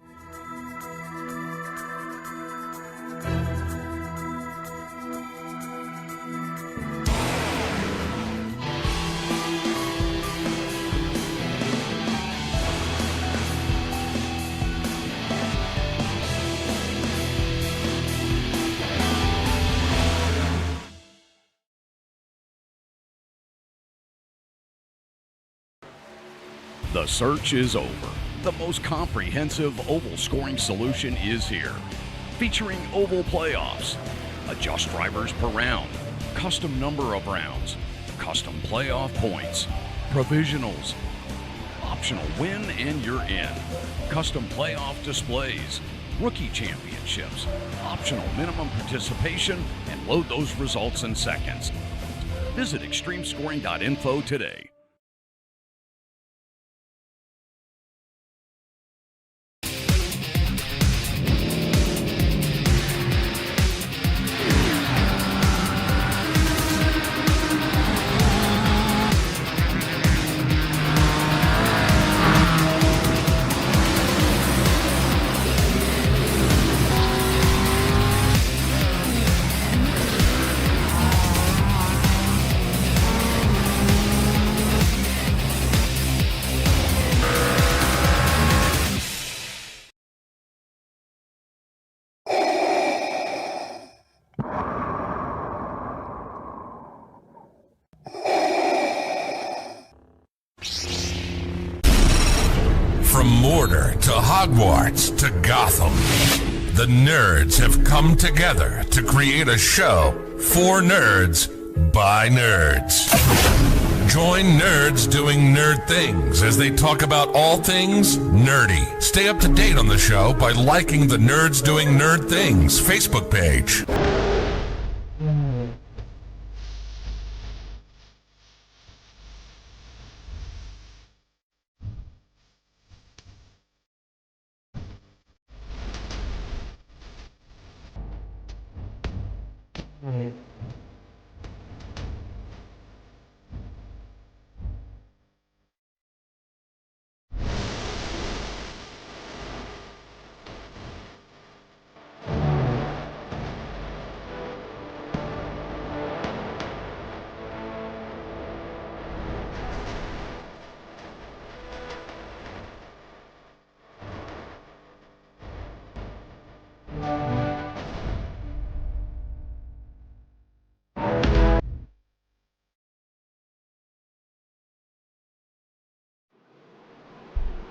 The search is over. The most comprehensive oval scoring solution is here. Featuring oval playoffs, adjust drivers per round, custom number of rounds, custom playoff points, provisionals, optional win and you're in, custom playoff displays, rookie championships, optional minimum participation, and load those results in seconds. Visit extremescoring.info today. Mordor to Hogwarts to Gotham, the nerds have come together to create a show for nerds by nerds. Join nerds doing nerd things as they talk about all things nerdy. Stay up to date on the show by liking the Nerds Doing Nerd Things Facebook page.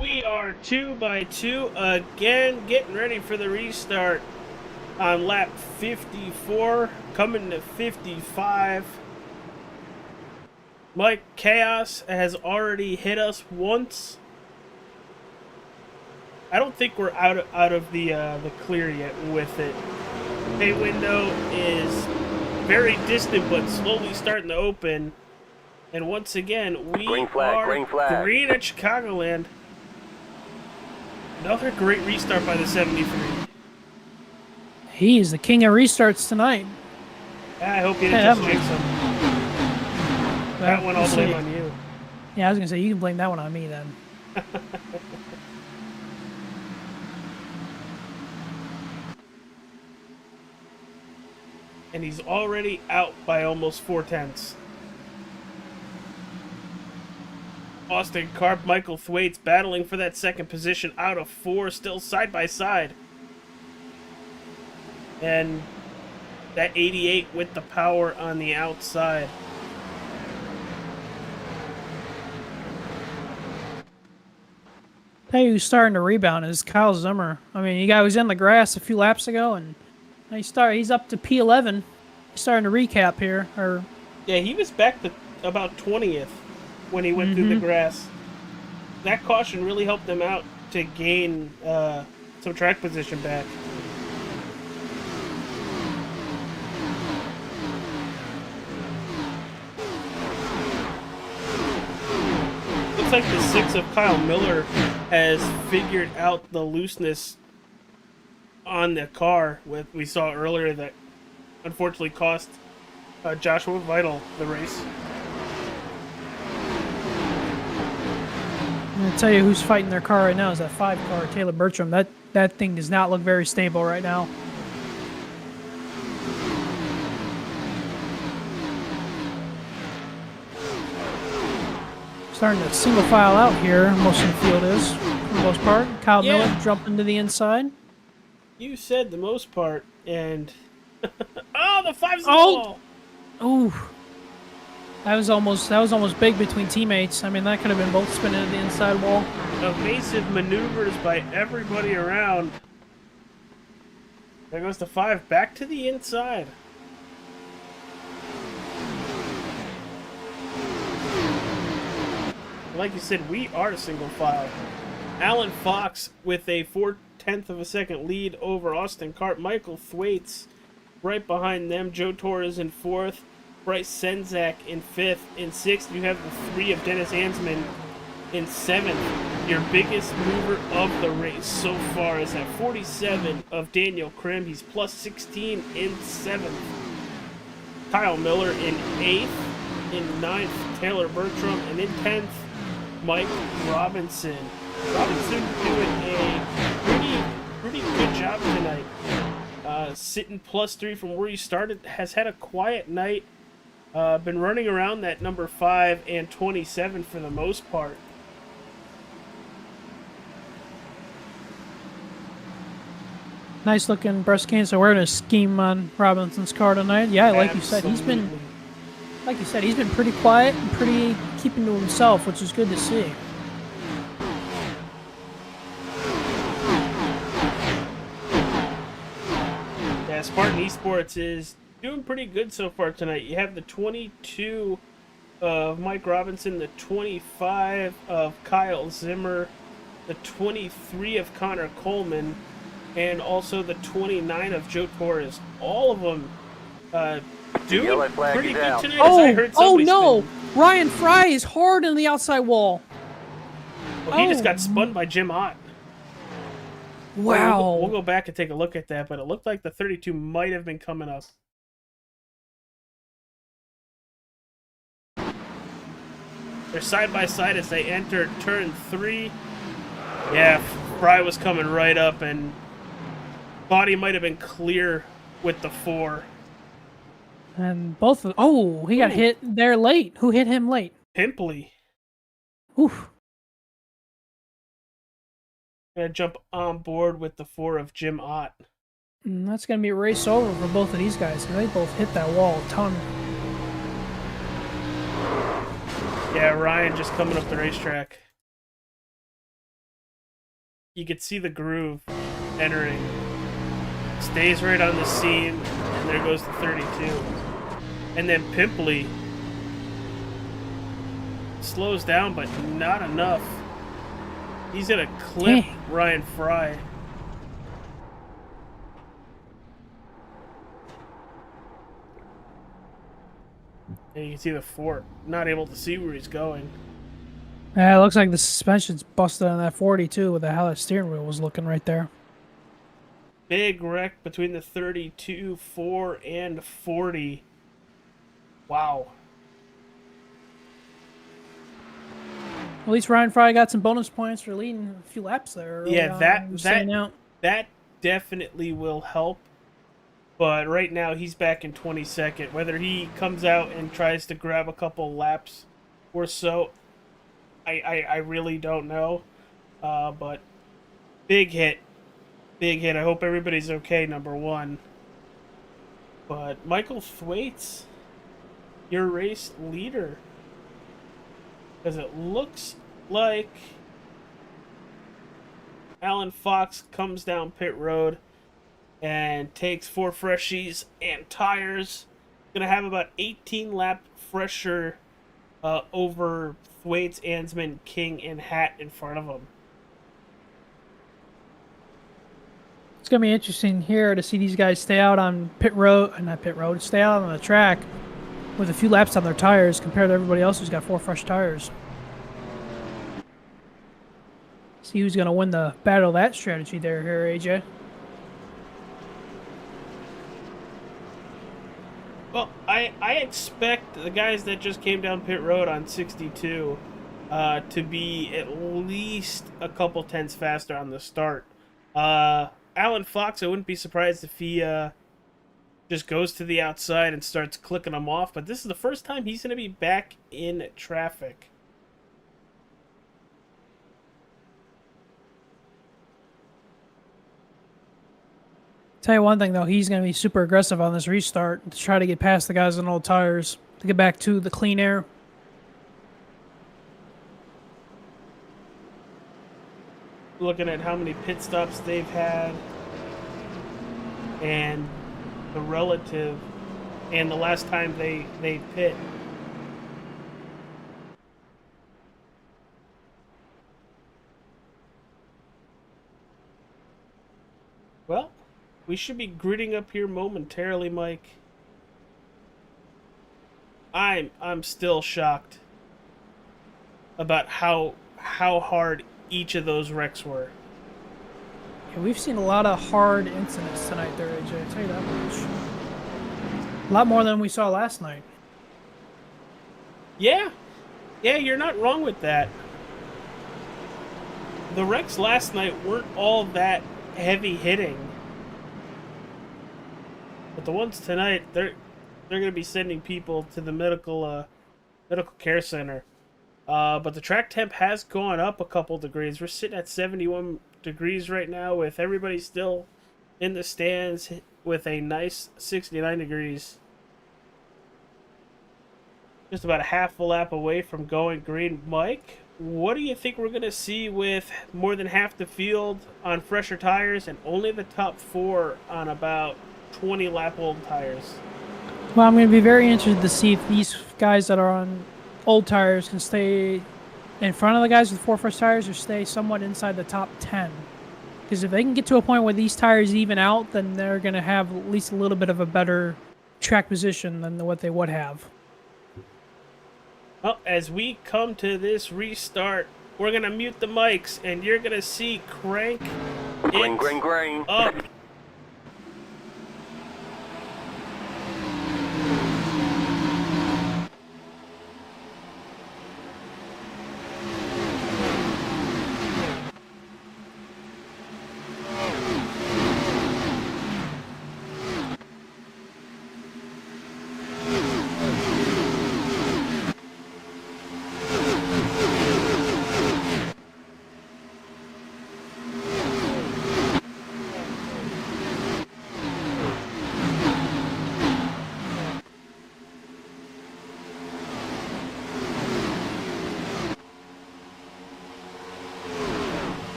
We are 2x2 again, getting ready for the restart on lap 54, coming to 55. Mike, Chaos has already hit us once. I don't think we're out of the clear yet with it. Pay window is very distant, but slowly starting to open. And once again, we green flag. Green at Chicgoland. Another great restart by the 73. He is the king of restarts tonight. I hope you didn't just jinx him. That one I'll blame on you. Yeah, I was going to say, you can blame that one on me then. And he's already out by almost 4/10. Austin Karp, Michael Thwaites battling for that second position out of 4, still side by side. And that 88 with the power on the outside. Tell you who's starting to rebound is Kyle Zimmer. I mean, the guy was in the grass a few laps ago, and he's up to P11. He's starting to recap here. Yeah, he was back to about 20th. When he went through the grass. That caution really helped him out to gain some track position back. Looks like the 6 of Kyle Miller has figured out the looseness on the car we saw earlier that unfortunately cost Joshua Vital the race. I'm going to tell you who's fighting their car right now is that 5 car, Taylor Bertram. That thing does not look very stable right now. Starting to single file out here, most of the field is, for the most part. Kyle Miller jumping to the inside. You said the most part, and... oh, the 5's in the wall! Oh! That was almost big between teammates. I mean, that could have been both spinning at the inside wall. Evasive maneuvers by everybody around. There goes the 5 back to the inside. Like you said, we are single file. Alan Fox with a 4/10 of a second lead over Austin Karp. Michael Thwaites right behind them. Joe Torres in 4th. Bryce Senzak in 5th. In 6th, you have the 3 of Dennis Ansman in 7th. Your biggest mover of the race so far is at 47 of Daniel Krim. He's plus 16 in 7th. Kyle Miller in 8th. In 9th, Taylor Bertram. And in 10th, Mike Robinson. Robinson doing a pretty good job tonight. Sitting plus 3 from where he started. Has had a quiet night. Been running around that number 5 and 27 for the most part. Nice looking breast cancer awareness scheme on Robinson's car tonight. Yeah, like you said, he's been pretty quiet and pretty keeping to himself, which is good to see. Yeah, Spartan Esports is doing pretty good so far tonight. You have the 22 of Mike Robinson, the 25 of Kyle Zimmer, the 23 of Connor Coleman, and also the 29 of Joe Torres. All of them doing pretty good tonight. Oh no! Ryan Fry is hard in the outside wall. Well, he just got spun by Jim Ott. Wow. We'll go back and take a look at that, but it looked like the 32 might have been coming up. They're side by side as they enter turn 3. Yeah, Fry was coming right up, and thought he might have been clear with the 4. And both of... Oh, he got hit there late. Who hit him late? Pimpley. Oof. Gonna jump on board with the 4 of Jim Ott. And that's gonna be a race over for both of these guys, because they both hit that wall a ton. Yeah, Ryan just coming up the racetrack. You could see the groove entering. Stays right on the seam, and there goes the 32. And then Pimpley slows down, but not enough. He's gonna clip Ryan Fry. And you can see the 4 not able to see where he's going. Yeah, it looks like the suspension's busted on that 42 with how that steering wheel was looking right there. Big wreck between the 32, 4, and 40. Wow. At least Ryan Fry got some bonus points for leading a few laps there. Yeah, that definitely will help. But right now he's back in 22nd. Whether he comes out and tries to grab a couple laps or so, I really don't know. But big hit. Big hit. I hope everybody's okay, number 1. But Michael Thwaites, your race leader. Because it looks like Alan Fox comes down pit road and takes 4 freshies and tires. Gonna have about 18 lap fresher over Thwaites, Ansman, King, and Hatt in front of him. It's gonna be interesting here to see these guys stay out on stay out on the track with a few laps on their tires compared to everybody else who's got 4 fresh tires. See who's gonna win the battle of that strategy there here, AJ. Well, I expect the guys that just came down pit road on 62 to be at least a couple tenths faster on the start. Alan Fox, I wouldn't be surprised if he just goes to the outside and starts clicking them off, but this is the first time he's going to be back in traffic. Tell you one thing, though, he's going to be super aggressive on this restart to try to get past the guys on old tires, to get back to the clean air. Looking at how many pit stops they've had and the relative and the last time they pit. Well, we should be gritting up here momentarily, Mike. I'm still shocked about how hard each of those wrecks were. Yeah, we've seen a lot of hard incidents tonight there, AJ. I'll tell you that much. A lot more than we saw last night. Yeah, you're not wrong with that. The wrecks last night weren't all that heavy hitting. But the ones tonight, they're going to be sending people to the medical care center. But the track temp has gone up a couple degrees. We're sitting at 71 degrees right now with everybody still in the stands with a nice 69 degrees. Just about a half a lap away from going green. Mike, what do you think we're going to see with more than half the field on fresher tires and only the top 4 on about 20-lap-old tires. Well, I'm going to be very interested to see if these guys that are on old tires can stay in front of the guys with 4 fresh tires or stay somewhat inside the top 10. Because if they can get to a point where these tires even out, then they're going to have at least a little bit of a better track position than what they would have. Well, as we come to this restart, we're going to mute the mics, and you're going to see Crank Green. up.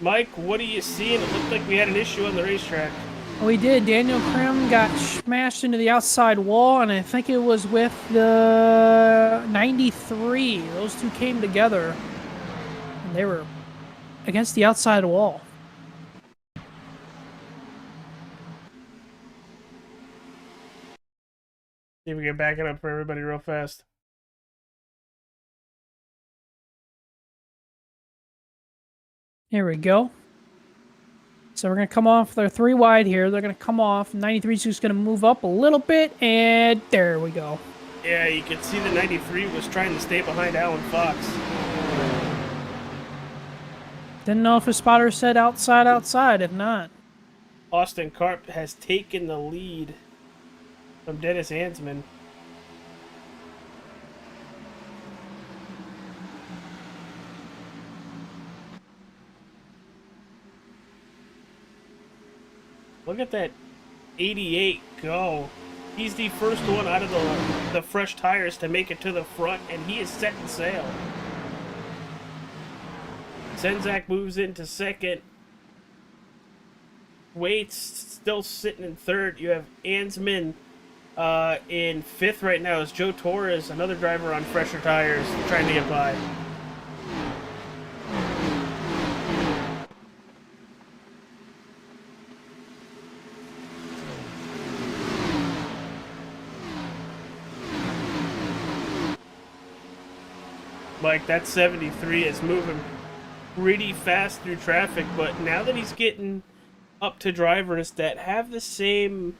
Mike, what are you seeing? It looked like we had an issue on the racetrack. We did. Daniel Krim got smashed into the outside wall, and I think it was with the 93. Those two came together, and they were against the outside wall. See if we can back it up for everybody real fast. Here we go. So we're going to come off. They're 3 wide here. They're going to come off. 93 is just going to move up a little bit, and there we go. Yeah, you can see the 93 was trying to stay behind Alan Fox. Didn't know if his spotter said outside. If not. Austin Karp has taken the lead from Dennis Hansman. Look at that 88 go. He's the first one out of the fresh tires to make it to the front, and he is setting sail. Senzak moves into second. Wade's still sitting in third. You have Ansman in fifth right now. Is Joe Torres, another driver on fresher tires, trying to get by. Like, that 73 is moving pretty fast through traffic, but now that he's getting up to drivers that have the same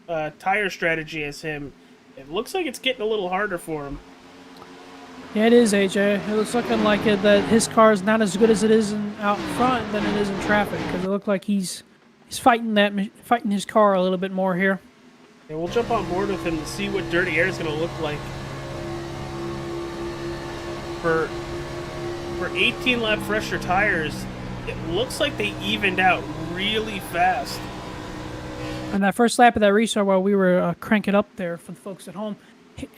tire strategy as him, it looks like it's getting a little harder for him. Yeah, it is, AJ. It looks looking like that his car is not as good as it is out front than it is in traffic, because it looks like he's fighting his car a little bit more here. Yeah, we'll jump on board with him to see what Dirty Air is going to look like. For 18-lap fresher tires, it looks like they evened out really fast. On that first lap of that restart, while we were cranking up there for the folks at home,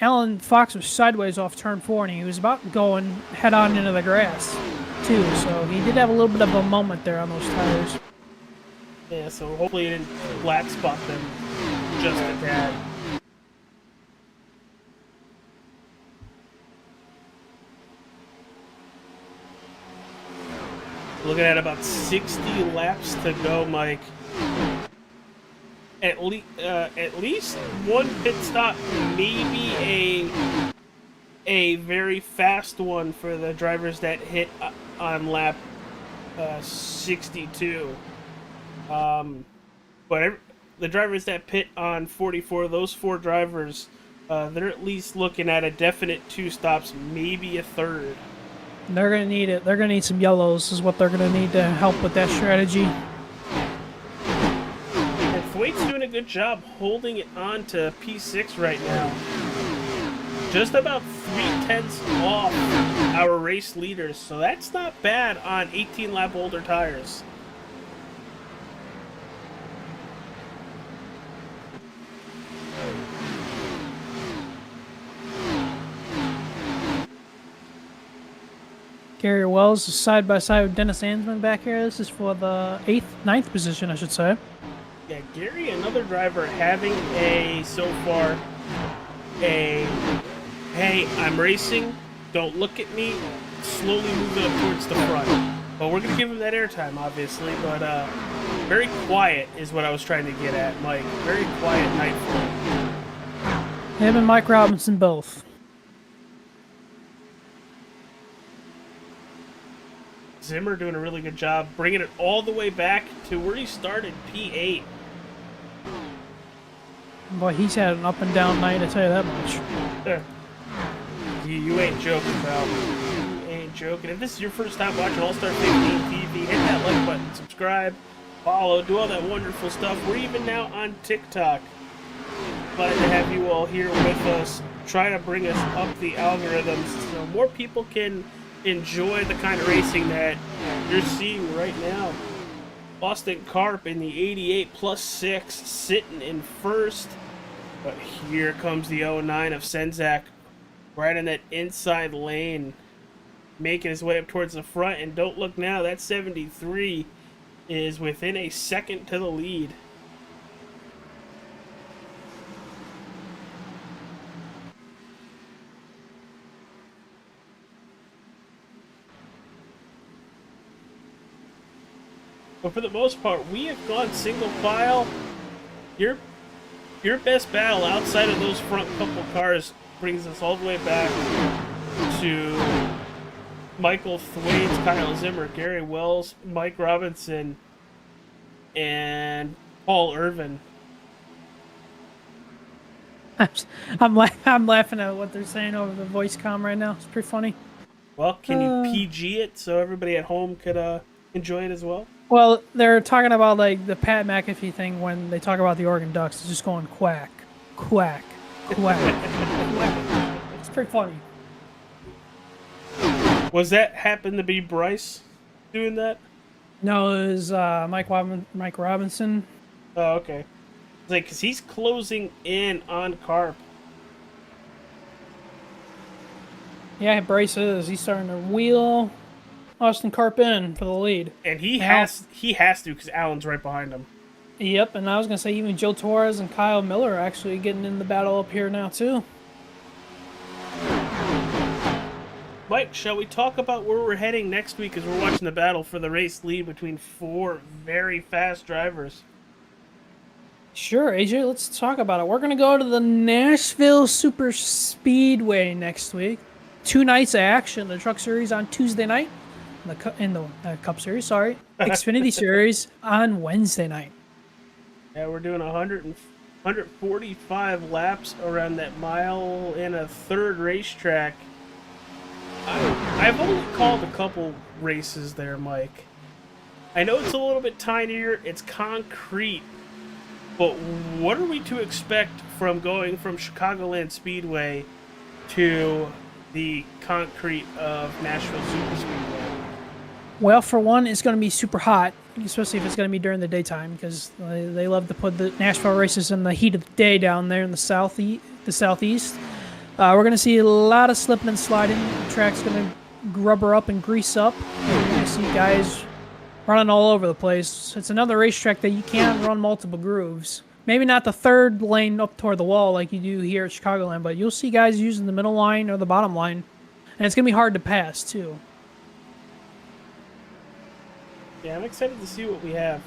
Alan Fox was sideways off turn 4, and he was about going head-on into the grass, too. So he did have a little bit of a moment there on those tires. Yeah, so hopefully he didn't lap spot them just a tad. Looking at about 60 laps to go, Mike. At least one pit stop, maybe a very fast one for the drivers that hit on lap 62. But the drivers that pit on 44, those 4 drivers, they're at least looking at a definite 2 stops, maybe a third. They're going to need it. They're going to need some yellows is what they're going to need to help with that strategy. And Thwaite's doing a good job holding it on to P6 right now. Just about 3/10 off our race leaders, so that's not bad on 18-lap older tires. Gary Wells is side by side with Dennis Ansman back here. This is for the 9th position, I should say. Yeah, Gary, another driver having so far, hey, I'm racing, don't look at me, slowly moving up towards the front. Well, we're going to give him that airtime, obviously, but very quiet is what I was trying to get at, Mike. Very quiet night for him. Him and Mike Robinson both. Zimmer doing a really good job bringing it all the way back to where he started, P8. Boy, he's had an up and down night, I tell you that much. You ain't joking, pal. You ain't joking. If this is your first time watching All-Star 15 TV, hit that like button, subscribe, follow, do all that wonderful stuff. We're even now on TikTok. Glad to have you all here with us, trying to bring us up the algorithms so more people can enjoy the kind of racing that you're seeing right now. Austin Karp in the 88 plus 6 sitting in first, but here comes the 09 of Senzak right in that inside lane, making his way up towards the front. And don't look now, that 73 is within a second to the lead. But for the most part, we have gone single file. Your best battle outside of those front couple cars brings us all the way back to Michael Thwaites, Kyle Zimmer, Gary Wells, Mike Robinson, and Paul Irvin. I'm laughing at what they're saying over the voice comm right now. It's pretty funny. Well, can you PG it so everybody at home could enjoy it as well? Well, they're talking about like the Pat McAfee thing when they talk about the Oregon Ducks. It's just going quack, quack, quack. It's pretty funny. Was that happen to be Bryce doing that? No, it was Mike Robinson. Oh, okay. It's like, because he's closing in on Karp. Yeah, Bryce is. He's starting to wheel Austin Karp in for the lead. And he has to because Allen's right behind him. Yep, and I was going to say even Joe Torres and Kyle Miller are actually getting in the battle up here now, too. Mike, shall we talk about where we're heading next week as we're watching the battle for the race lead between 4 very fast drivers? Sure, AJ, let's talk about it. We're going to go to the Nashville Super Speedway next week. 2 nights of action. The Truck Series on Tuesday night. In the Cup Series, sorry. Xfinity Series on Wednesday night. Yeah, we're doing 145 laps around that mile and a third racetrack. I've only called a couple races there, Mike. I know it's a little bit tinier, it's concrete, but what are we to expect from going from Chicgoland Speedway to the concrete of Nashville Super Speedway? Well, for one, it's going to be super hot, especially if it's going to be during the daytime, because they love to put the Nashville races in the heat of the day down there in the southeast. We're going to see a lot of slipping and sliding. The track's going to rubber up and grease up. We're going to see guys running all over the place. It's another racetrack that you can't run multiple grooves. Maybe not the third lane up toward the wall like you do here at Chicgoland, but you'll see guys using the middle line or the bottom line. And it's going to be hard to pass, too. Yeah, I'm excited to see what we have.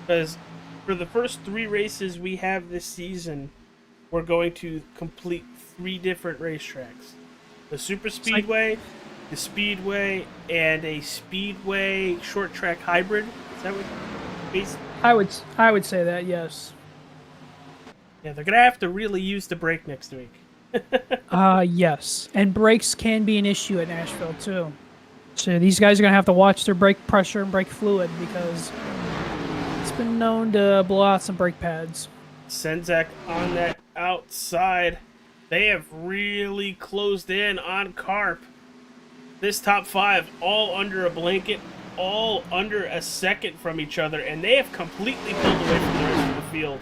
Because for the first 3 races we have this season, we're going to complete 3 different racetracks. The super speedway, the speedway, and a speedway short track hybrid. Is that what? I would say that, yes. Yeah, they're gonna have to really use the brake next week. Yes, and brakes can be an issue at Nashville too. So these guys are gonna have to watch their brake pressure and brake fluid because it's been known to blow out some brake pads. Senzak on that outside. They have really closed in on Carp. This top 5 all under a blanket, all under a second from each other, and they have completely pulled away from the rest of the field.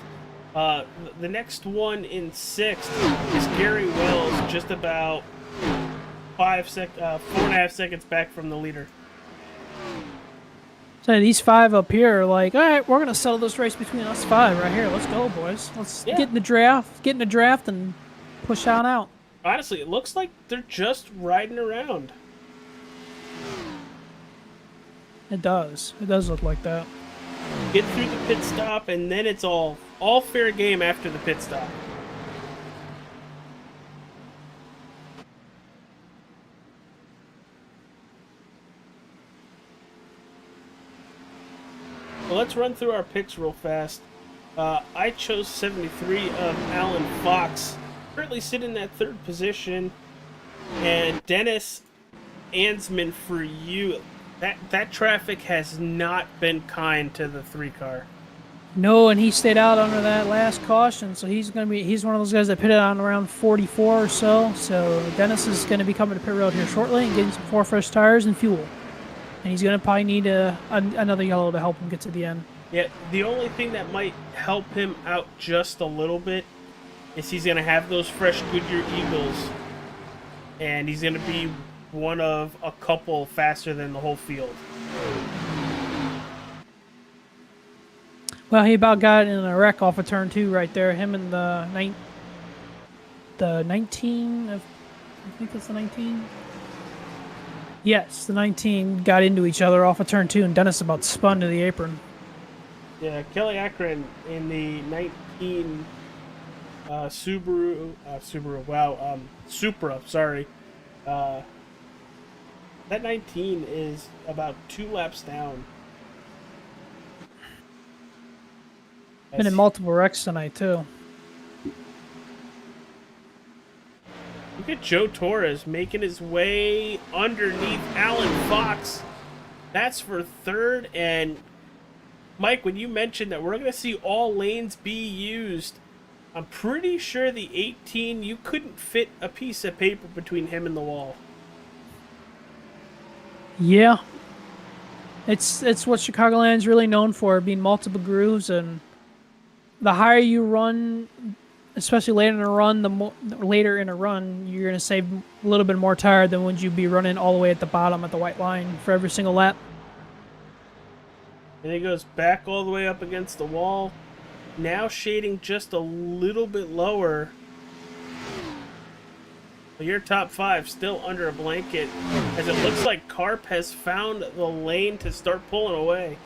The next one in 6th is Gary Wells, just about 4.5 seconds back from the leader. So these 5 up here are like, all right, we're gonna settle this race between us 5 right here. Let's go, boys. Let's get in the draft, and push on out. Honestly, it looks like they're just riding around. It does. It does look like that. Get through the pit stop, and then it's all fair game after the pit stop. Well, let's run through our picks real fast. I chose 73 of Alan Fox, currently sitting in that 3rd position, and Dennis Ansman for you. That traffic has not been kind to the 3 car. No, and he stayed out under that last caution, so he's one of those guys that pitted on around 44 or so. So Dennis is going to be coming to pit road here shortly and getting some 4 fresh tires and fuel. And he's going to probably need another yellow to help him get to the end. Yeah, the only thing that might help him out just a little bit is he's going to have those fresh Goodyear Eagles, and he's going to be one of a couple faster than the whole field. Well, he about got in a wreck off of turn 2 right there. Him and the 19 of, I think it's the 19. Yes, the 19 got into each other off of turn 2, and Dennis about spun to the apron. Yeah, Kelly Akron in the 19 Supra, sorry. That 19 is about 2 laps down. Been in multiple wrecks tonight, too. Look at Joe Torres making his way underneath Alan Fox. That's for 3rd. And Mike, when you mentioned that we're going to see all lanes be used, I'm pretty sure the 18, you couldn't fit a piece of paper between him and the wall. Yeah. It's what Chicagoland's really known for, being multiple grooves, and the higher you run, especially later in a run, you're going to save a little bit more tire than would you be running all the way at the bottom at the white line for every single lap. And he goes back all the way up against the wall. Now shading just a little bit lower. But your top 5 still under a blanket, as it looks like Carp has found the lane to start pulling away.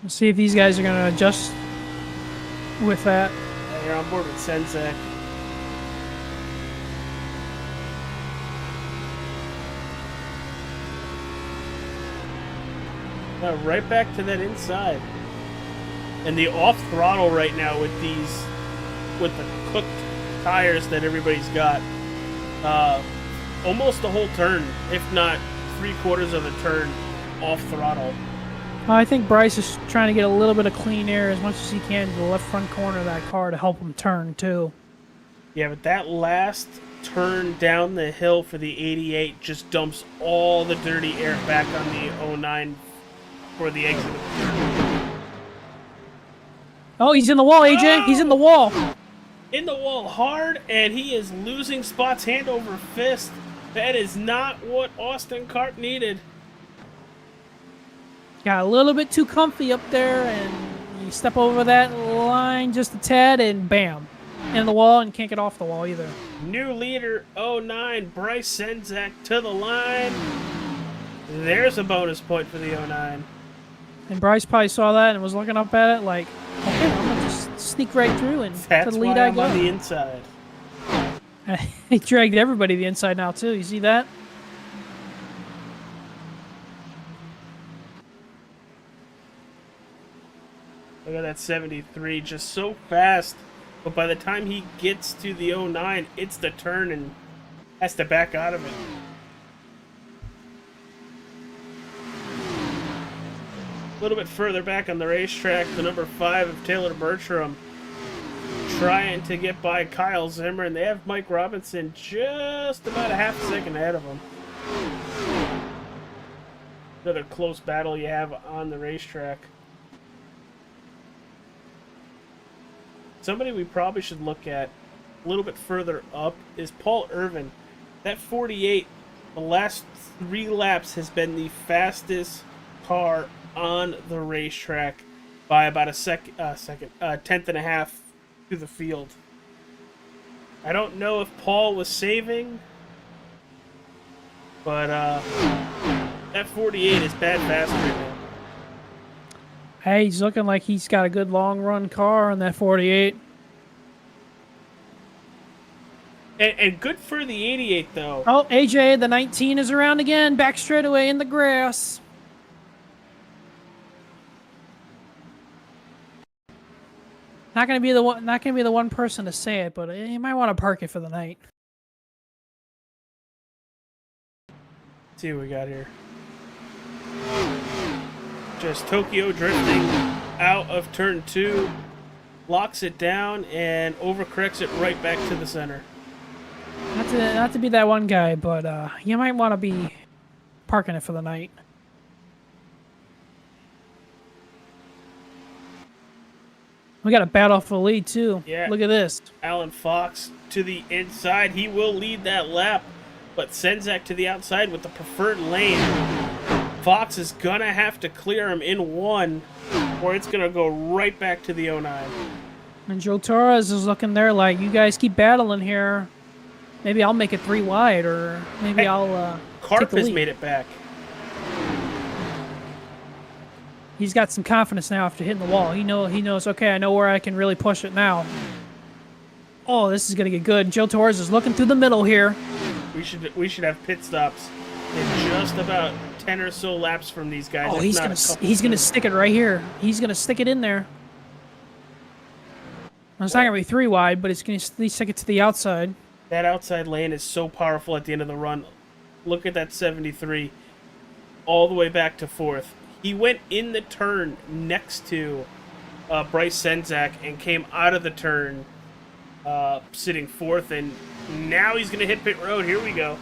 We'll see if these guys are going to adjust with that. You're on board with Senzak. Now right back to that inside. And the off throttle right now with the cooked tires that everybody's got. Almost the whole turn, if not 3/4 of the turn off throttle. I think Bryce is trying to get a little bit of clean air as much as he can to the left front corner of that car to help him turn, too. Yeah, but that last turn down the hill for the 88 just dumps all the dirty air back on the 09 for the exit of the turn. Oh, he's in the wall, AJ. He's in the wall. In the wall hard, and he is losing spots hand over fist. That is not what Austin Carp needed. Got a little bit too comfy up there, and you step over that line just a tad, and bam. In the wall, and can't get off the wall either. New leader, 09, Bryce Senzak to the line. There's a bonus point for the 09. And Bryce probably saw that and was looking up at it like, okay, I'm going to just sneak right through, and That's to the lead why I I'm go. on the inside. He dragged everybody the inside now, too. You see that? Look at that 73, just so fast. But by the time he gets to the 09, it's the turn and has to back out of it. A little bit further back on the racetrack, the number 5 of Taylor Bertram trying to get by Kyle Zimmer, and they have Mike Robinson just about a half a second ahead of him. Another close battle you have on the racetrack. Somebody we probably should look at a little bit further up is Paul Irvin. That 48, the last 3 laps, has been the fastest car on the racetrack by about a tenth and a half to the field. I don't know if Paul was saving, but that 48 is bad fast right now. Hey, he's looking like he's got a good long run car on that 48. And good for the 88, though. Oh, AJ, the 19 is around again, back straightaway in the grass. Not gonna be the one person to say it, but you might want to park it for the night. Let's see what we got here. Just Tokyo drifting out of turn 2, locks it down, and overcorrects it right back to the center. Not to be that one guy, but you might want to be parking it for the night. We got a battle for the lead, too. Yeah. Look at this. Alan Fox to the inside. He will lead that lap, but Senzak to the outside with the preferred lane. Fox is going to have to clear him in 1, or it's going to go right back to the 09. And Joe Torres is looking there like, you guys keep battling here. Maybe I'll make it 3 wide, or maybe I'll Carp take the has lead. made it back. He's got some confidence now after hitting the wall. He knows, okay, I know where I can really push it now. Oh, this is going to get good. Joe Torres is looking through the middle here. We should have pit stops in just about 10 or so laps from these guys. Oh, he's gonna stick it right here. He's gonna stick it in there. Well, it's not gonna be 3 wide, but it's gonna at least stick it to the outside. That outside lane is so powerful at the end of the run. Look at that 73, all the way back to 4th. He went in the turn next to Bryce Senzak and came out of the turn sitting 4th, and now he's gonna hit pit road. Here we go.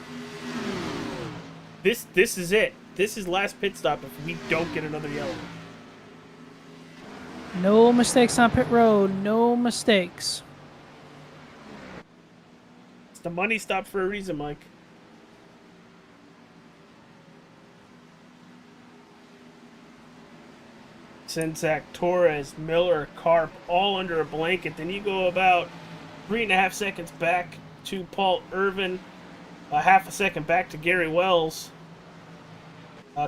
This is it. This is last pit stop if we don't get another yellow. No mistakes on pit road. No mistakes. It's the money stop for a reason, Mike. Senzak, Torres, Miller, Carp, all under a blanket. Then you go about 3.5 seconds back to Paul Irvin, a half a second back to Gary Wells.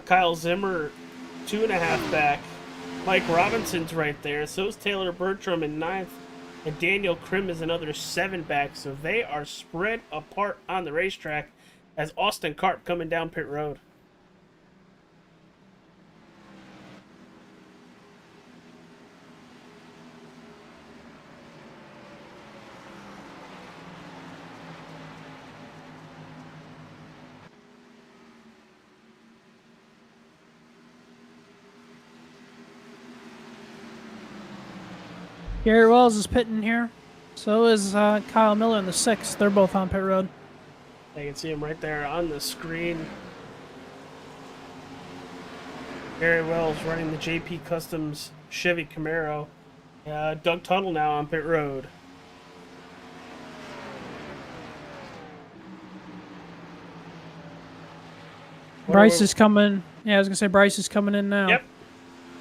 Kyle Zimmer, 2.5 back. Mike Robinson's right there. So's Taylor Bertram in 9th. And Daniel Krim is another 7 back. So they are spread apart on the racetrack as Austin Karp coming down pit road. Gary Wells is pitting here. So is Kyle Miller in the 6th. They're both on pit road. You can see him right there on the screen. Gary Wells running the JP Customs Chevy Camaro. Doug Tuttle now on pit road. Bryce is coming. Yeah, I was going to say Bryce is coming in now. Yep.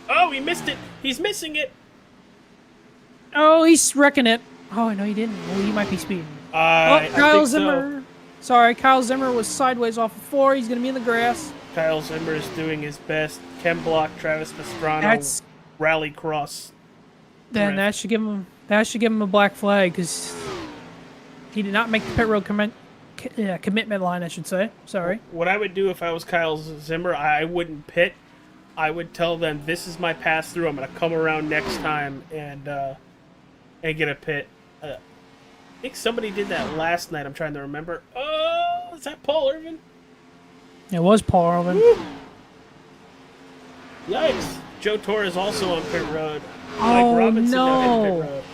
Oh, he missed it. He's missing it. Oh, he's wrecking it. Oh, no, he didn't. Oh, he might be speeding. Kyle Zimmer. So. Sorry, Kyle Zimmer was sideways off of 4. He's going to be in the grass. Kyle Zimmer is doing his best. Ken Block, Travis Pastrana, rally cross. Then that should give him a black flag because He did not make the pit road commitment line, I should say. Sorry. What I would do if I was Kyle Zimmer, I wouldn't pit. I would tell them, this is my pass through. I'm going to come around next time and get a pit. I think somebody did that last night. I'm trying to remember. Oh, is that Paul Irvin? It was Paul Irvin. Woo. Yikes. Joe Torres also on pit road. Oh, Mike Robinson down no. pit road.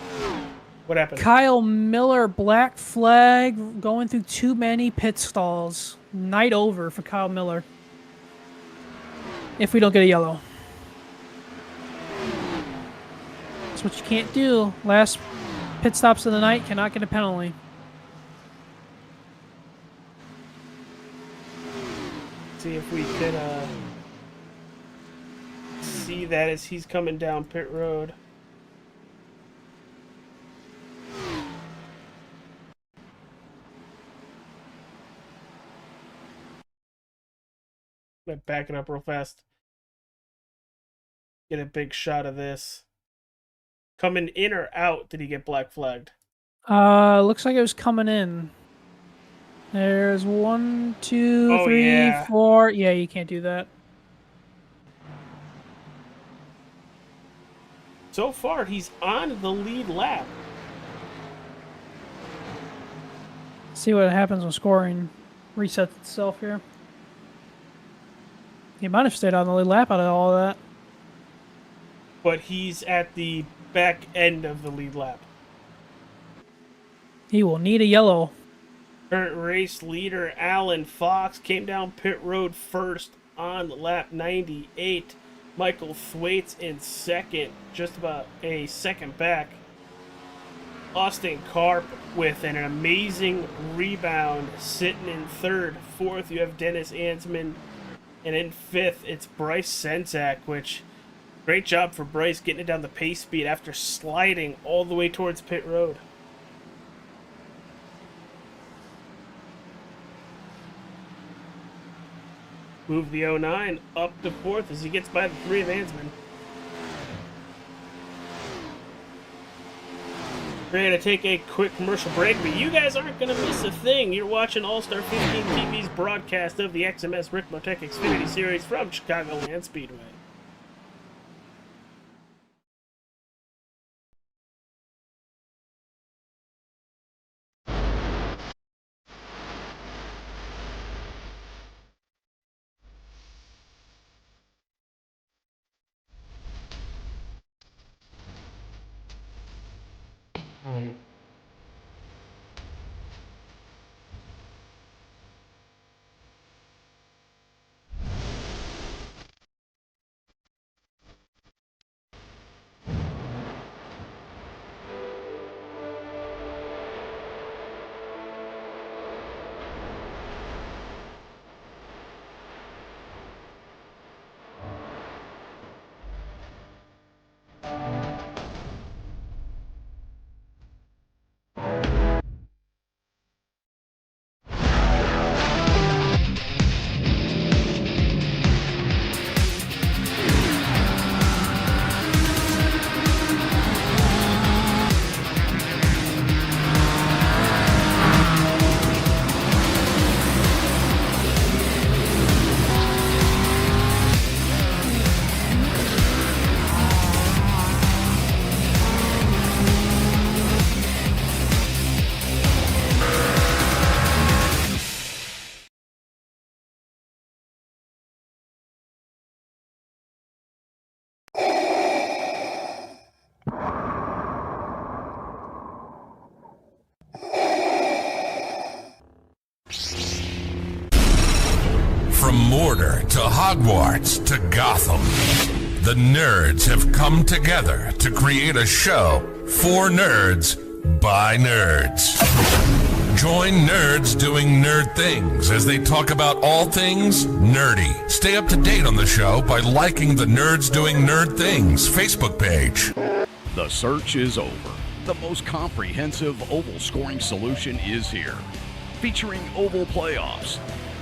What happened? Kyle Miller, black flag, going through too many pit stalls. Night over for Kyle Miller. If we don't get a yellow. That's what you can't do. Last pit stops of the night, cannot get a penalty. See if we can see that as he's coming down pit road. I'm backing up real fast. Get a big shot of this. Coming in or out, did he get black flagged? Looks like it was coming in. There's 1, 2, 3, 4. Yeah, you can't do that. So far, he's on the lead lap. See what happens when scoring resets itself here. He might have stayed on the lead lap out of all of that. But he's at the back end of the lead lap. He will need a yellow. Current race leader Alan Fox came down pit road first on lap 98. Michael Thwaites in second, just about a second back. Austin Karp with an amazing rebound, sitting in third. Fourth, you have Dennis Ansman. And in fifth, it's Bryce Senzak, which, great job for Bryce getting it down the pace speed after sliding all the way towards pit road. Move the 09 up to fourth as he gets by the 3 of Ansman. We're going to take a quick commercial break, but you guys aren't going to miss a thing. You're watching All-Star 15 TV's broadcast of the XMS RICMOTECH Xfinity Series from Chicgoland Speedway. From Mordor to Hogwarts to Gotham, the nerds have come together to create a show for nerds by nerds. Join nerds doing nerd things as they talk about all things nerdy. Stay up to date on the show by liking the Nerds Doing Nerd Things Facebook page. The search is over. The most comprehensive oval scoring solution is here. Featuring oval playoffs,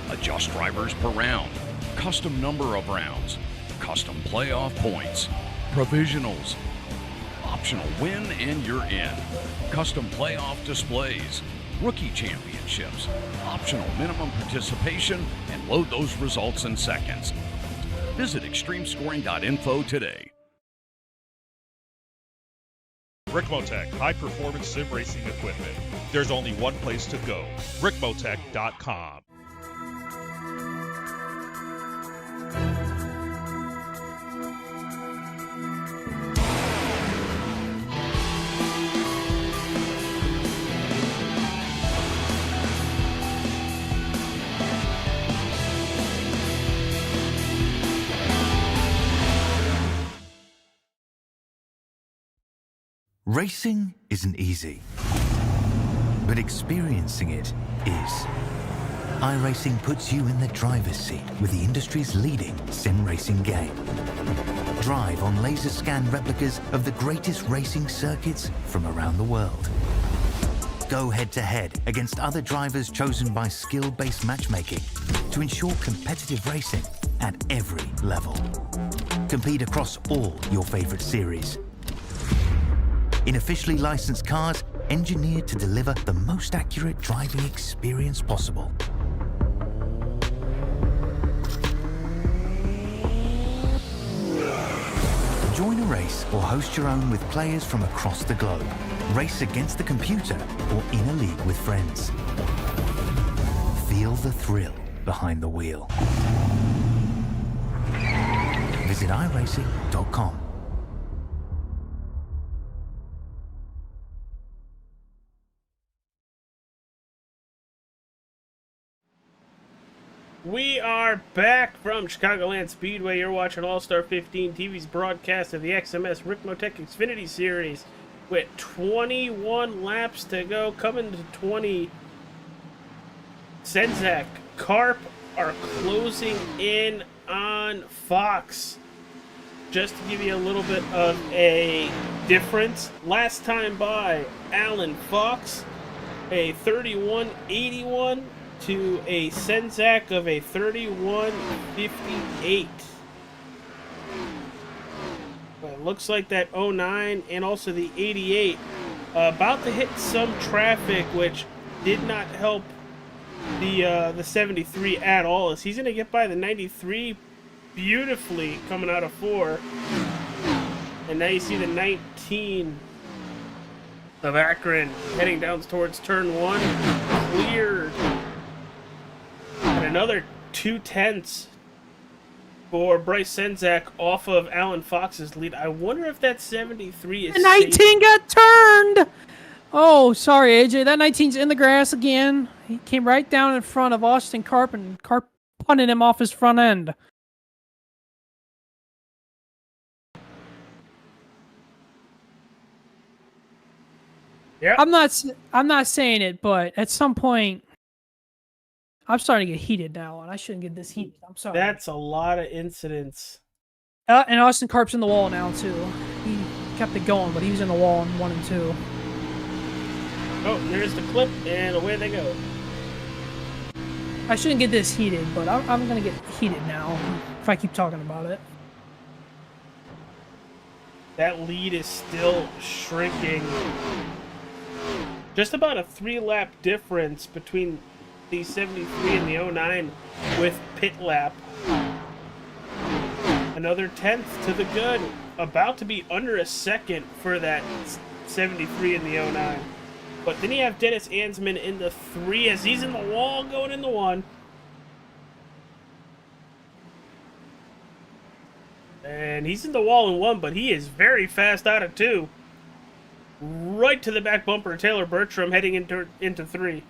adjust drivers per round, custom number of rounds, custom playoff points, provisionals, optional win and you're in, custom playoff displays, rookie championships, optional minimum participation, and load those results in seconds. Visit XTREMESCORING.info today. RICMOTECH high-performance sim racing equipment. There's only one place to go, RICMOTECH.com. Racing isn't easy, but experiencing it is. iRacing puts you in the driver's seat with the industry's leading sim racing game. Drive on laser scan replicas of the greatest racing circuits from around the world. Go head-to-head against other drivers chosen by skill-based matchmaking to ensure competitive racing at every level. Compete across all your favorite series. In officially licensed cars, engineered to deliver the most accurate driving experience possible. Join a race or host your own with players from across the globe. Race against the computer or in a league with friends. Feel the thrill behind the wheel. Visit iRacing.com. We are back from Chicgoland Speedway. You're watching All-Star 15 TV's broadcast of the XMS RICMOTECH Xfinity Series with 21 laps to go. Coming to 20, Senzak, Carp are closing in on Fox. Just to give you a little bit of a difference, last time by, Alan Fox, a 31.81 to a Senzak of a 31.58. It looks like that 09 and also the 88 about to hit some traffic, which did not help the 73 at all, as he's going to get by the 93 beautifully coming out of 4. And now you see the 19 of Akron heading down towards turn 1, cleared. And another 2/10 for Bryce Senzak off of Alan Fox's lead. I wonder if that 73 is 19 safe. got turned! Oh, sorry, AJ. That 19's in the grass again. He came right down in front of Austin Carp, and Carp punted him off his front end. Yeah. I'm not saying it, but at some point, I'm starting to get heated now, and I shouldn't get this heated. I'm sorry. That's a lot of incidents. And Austin Carp's in the wall now, too. He kept it going, but he was in the wall in 1 and 2. Oh, there's the clip, and away they go. I shouldn't get this heated, but I'm going to get heated now if I keep talking about it. That lead is still shrinking. Just about a 3-lap difference between the 73 and the 09 with pit lap. Another 10th to the good. About to be under a second for that 73 and the 09. But then you have Dennis Ansman in the 3 as he's in the wall going in the 1. And he's in the wall in 1, but he is very fast out of 2. Right to the back bumper. Taylor Bertram heading into 3.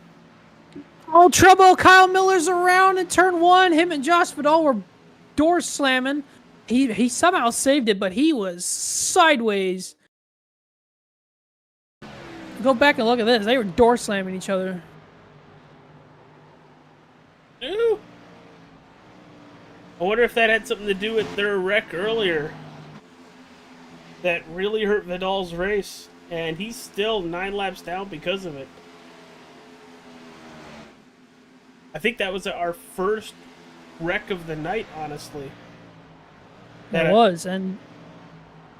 Oh, trouble. Kyle Miller's around in turn 1. Him and Josh Vidal were door slamming. He somehow saved it, but he was sideways. Go back and look at this. They were door slamming each other. Ooh. I wonder if that had something to do with their wreck earlier. That really hurt Vidal's race. And he's still 9 laps down because of it. I think that was our first wreck of the night, honestly. It was, and...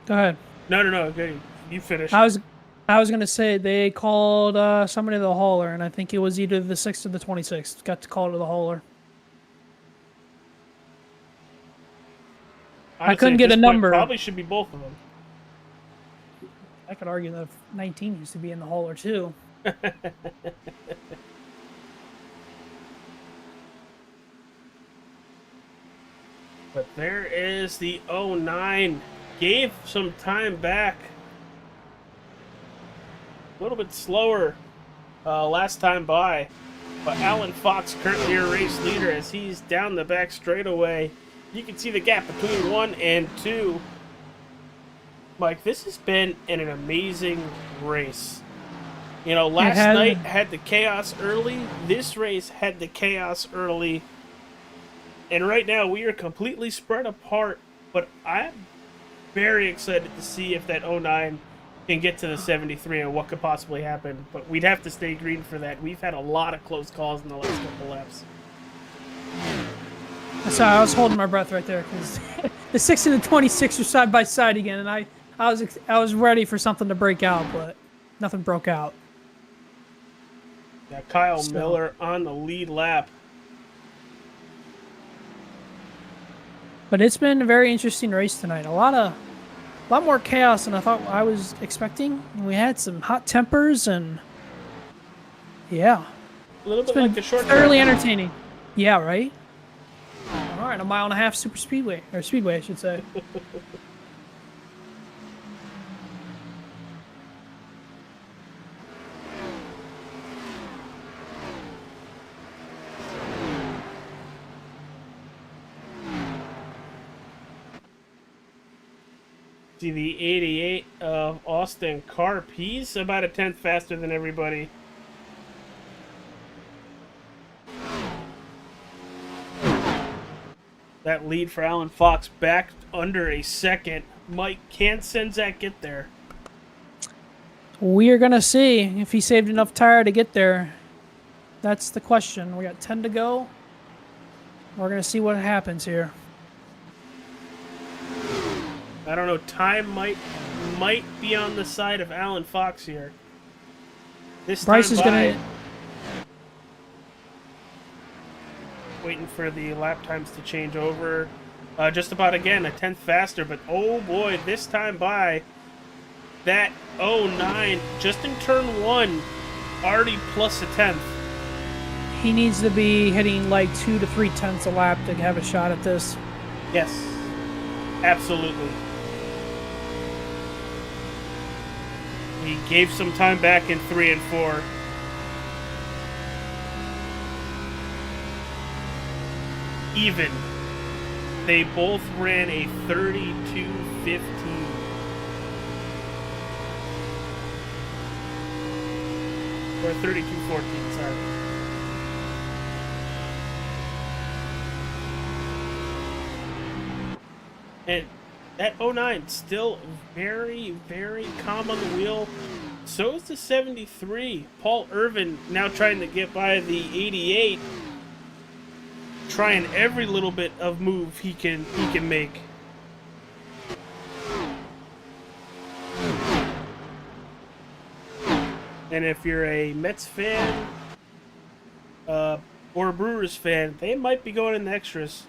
Go ahead. No. Okay, you finish. I was I was gonna say they called somebody the hauler, and I think it was either the 6th or the 26th. Got to call it the hauler. I couldn't get a number. Probably should be both of them. I could argue that 19 used to be in the hauler too. But there is the 09. Gave some time back. A little bit slower last time by. But Alan Fox currently your race leader as he's down the back straightaway. You can see the gap between 1 and 2. Mike, this has been an amazing race. You know, last night had the chaos early. This race had the chaos early. And right now we are completely spread apart. But I'm very excited to see if that 09 can get to the 73 and what could possibly happen. But we'd have to stay green for that. We've had a lot of close calls in the last couple laps. Sorry, I was holding my breath right there because the 6 and the 26 are side by side again, and I was ready for something to break out, but nothing broke out. Yeah, Kyle Miller on the lead lap. But it's been a very interesting race tonight. A lot more chaos than I thought I was expecting. We had some hot tempers and yeah, a little bit like a short. Thoroughly entertaining. Yeah, right. All right, a mile and a half super speedway, or speedway, I should say. See the 88 of Austin Karp. He's about a 10th faster than everybody. That lead for Alan Fox back under a second. Mike, can Senzak get there? We're going to see if he saved enough tire to get there. That's the question. We got 10 to go. We're going to see what happens here. I don't know. Time might be on the side of Alan Fox here. This Bryce time is going to... Waiting for the lap times to change over. Just about, again, a 10th faster. But, oh, boy, this time by that 09, just in turn 1, already plus a 10th. He needs to be hitting like 2 to 3 tenths a lap to have a shot at this. Yes, absolutely. He gave some time back in 3 and 4. Even. They both ran a 32.15. Or 32.14, sorry. And that 09 still very, very calm on the wheel. So is the 73. Paul Irvin now trying to get by the 88. Trying every little bit of move he can make. And if you're a Mets fan or a Brewers fan, they might be going in the extras.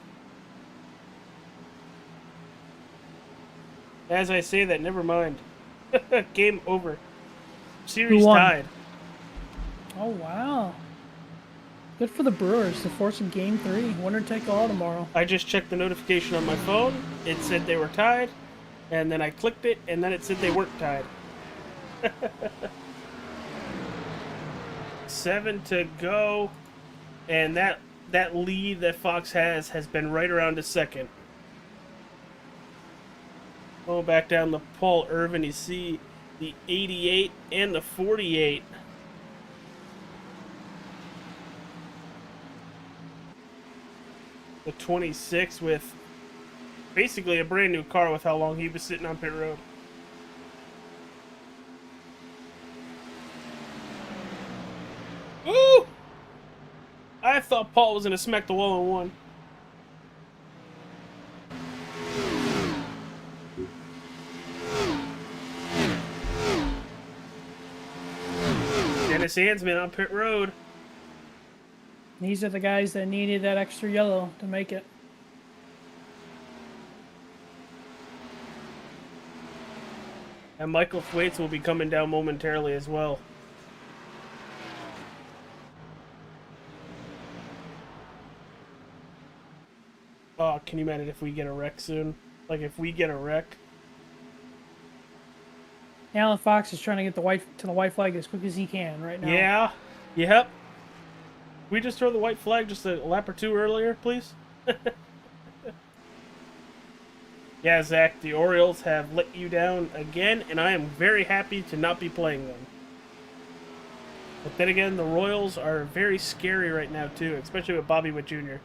As I say that, never mind. Game over. Series tied. Oh, wow. Good for the Brewers to force in Game 3. Winner take all tomorrow. I just checked the notification on my phone. It said they were tied. And then I clicked it, and then it said they weren't tied. 7 to go. And that lead that Fox has been right around a second. Going back down the Paul Irvin, you see the 88 and the 48. The 26 with basically a brand new car with how long he was sitting on pit road. Woo! I thought Paul was going to smack the wall in one. Dennis Hansman on pit road. These are the guys that needed that extra yellow to make it. And Michael Thwaites will be coming down momentarily as well. Oh, can you imagine if we get a wreck soon? Like, if we get a wreck. Alan Fox is trying to get the white flag as quick as he can right now. Yeah. Yep. We just throw the white flag just a lap or two earlier, please? Yeah, Zach, the Orioles have let you down again, and I am very happy to not be playing them. But then again, the Royals are very scary right now, too, especially with Bobby Witt Jr.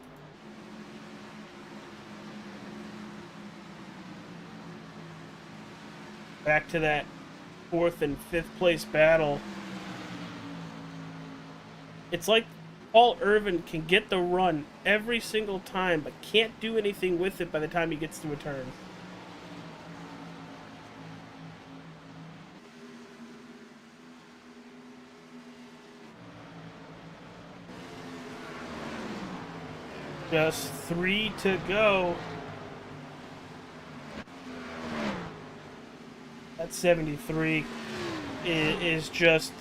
Back to that 4th and 5th place battle. It's like Paul Irvin can get the run every single time, but can't do anything with it by the time he gets to a turn. Just 3 to go. That 73 is just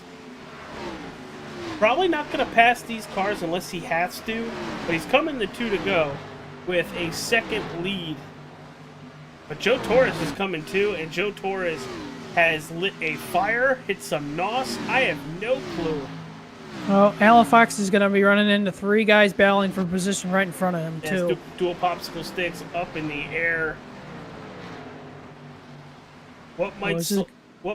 probably not going to pass these cars unless he has to, but he's coming to 2 to go with a second lead. But Joe Torres is coming too, and Joe Torres has lit a fire, hit some NOS. I have no clue. Well, Alan Fox is going to be running into 3 guys battling for position right in front of him, too. Dual popsicle sticks up in the air. What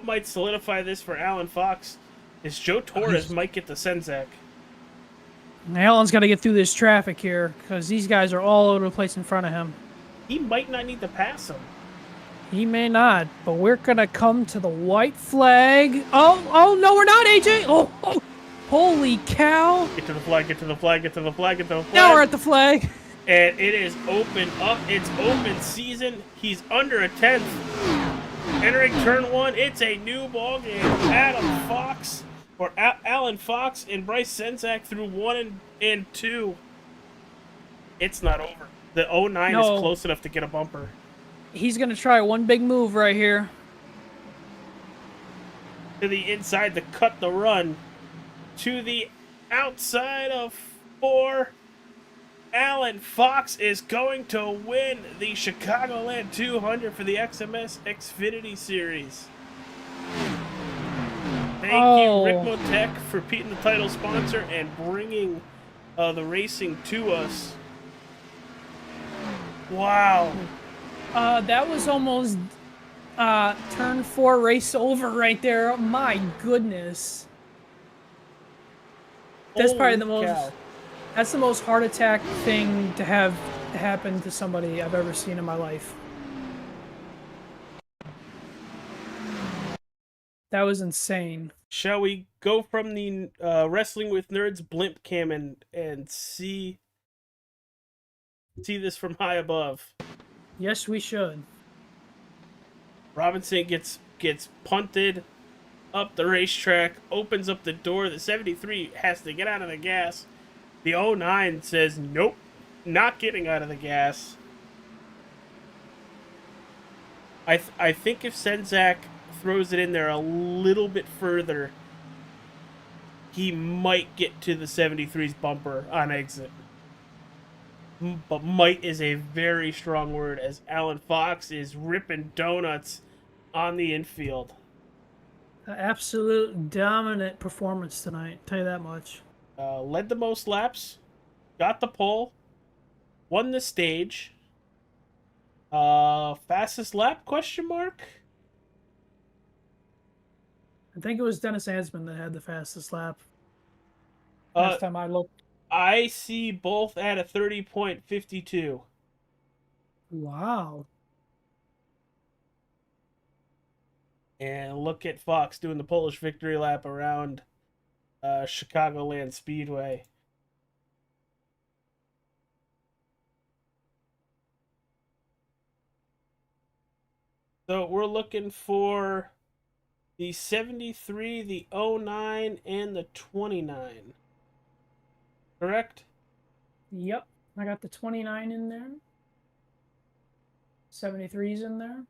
might solidify this for Alan Fox is Joe Torres might get the Senzak. Alan's got to get through this traffic here because these guys are all over the place in front of him. He might not need to pass him. He may not, but we're going to come to the white flag. Oh, no, we're not, AJ. Oh, holy cow. Get to the flag, get to the flag, get to the flag, get to the flag. Now we're at the flag. And it is open up. It's open season. He's under a 10th. Entering turn 1, it's a new ball game. Alan Fox and Bryce Senzak through 1 and 2. It's not over. The 09 is close enough to get a bumper. He's going to try one big move right here. To the inside to cut the run. To the outside of 4. Alan Fox is going to win the Chicgoland 200 for the XMS Xfinity Series. Thank you, RICMOTECH, for being the title sponsor and bringing the racing to us. Wow. That was almost turn 4 race over right there. My goodness. That's probably the most... Cow. That's the most heart attack thing to have happen to somebody I've ever seen in my life. That was insane. Shall we go from the Wrestling with Nerds blimp cam and see this from high above? Yes, we should. Robinson gets punted up the racetrack, opens up the door. The 73 has to get out of the gas. The 09 says, nope, not getting out of the gas. I think if Senzak throws it in there a little bit further, he might get to the 73's bumper on exit. But might is a very strong word as Alan Fox is ripping donuts on the infield. An absolute dominant performance tonight, tell you that much. Led the most laps, got the pole, won the stage. Fastest lap, question mark? I think it was Dennis Hansman that had the fastest lap. Last time I looked. I see both at a 30.52. Wow. And look at Fox doing the Polish victory lap around Chicgoland Speedway. So we're looking for the 73, the 09, and the 29. Correct? Yep. I got the 29 in there. 73's in there.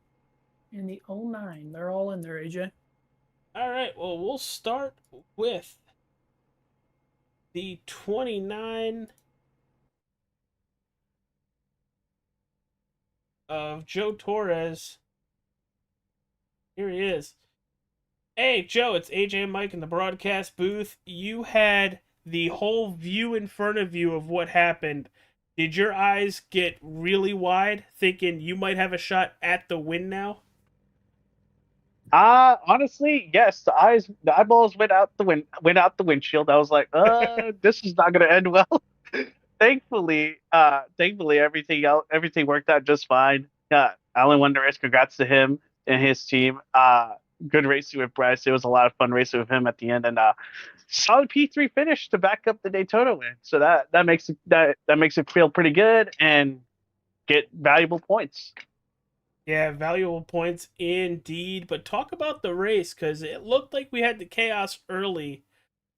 And the 09. They're all in there, AJ. All right. Well, we'll start with the 29 of Joe Torres. Here he is. Hey, Joe, it's AJ and Mike in the broadcast booth. You had the whole view in front of you of what happened. Did your eyes get really wide, thinking you might have a shot at the win now? Honestly, yes. The eyeballs went out the windshield. I was like, this is not gonna end well. Thankfully, everything worked out just fine. Alan won the race. Congrats to him and his team. Good racing with Bryce. It was a lot of fun racing with him at the end, and solid P3 finish to back up the Daytona win. So that makes it feel pretty good and get valuable points. Yeah, valuable points indeed. But talk about the race, because it looked like we had the chaos early,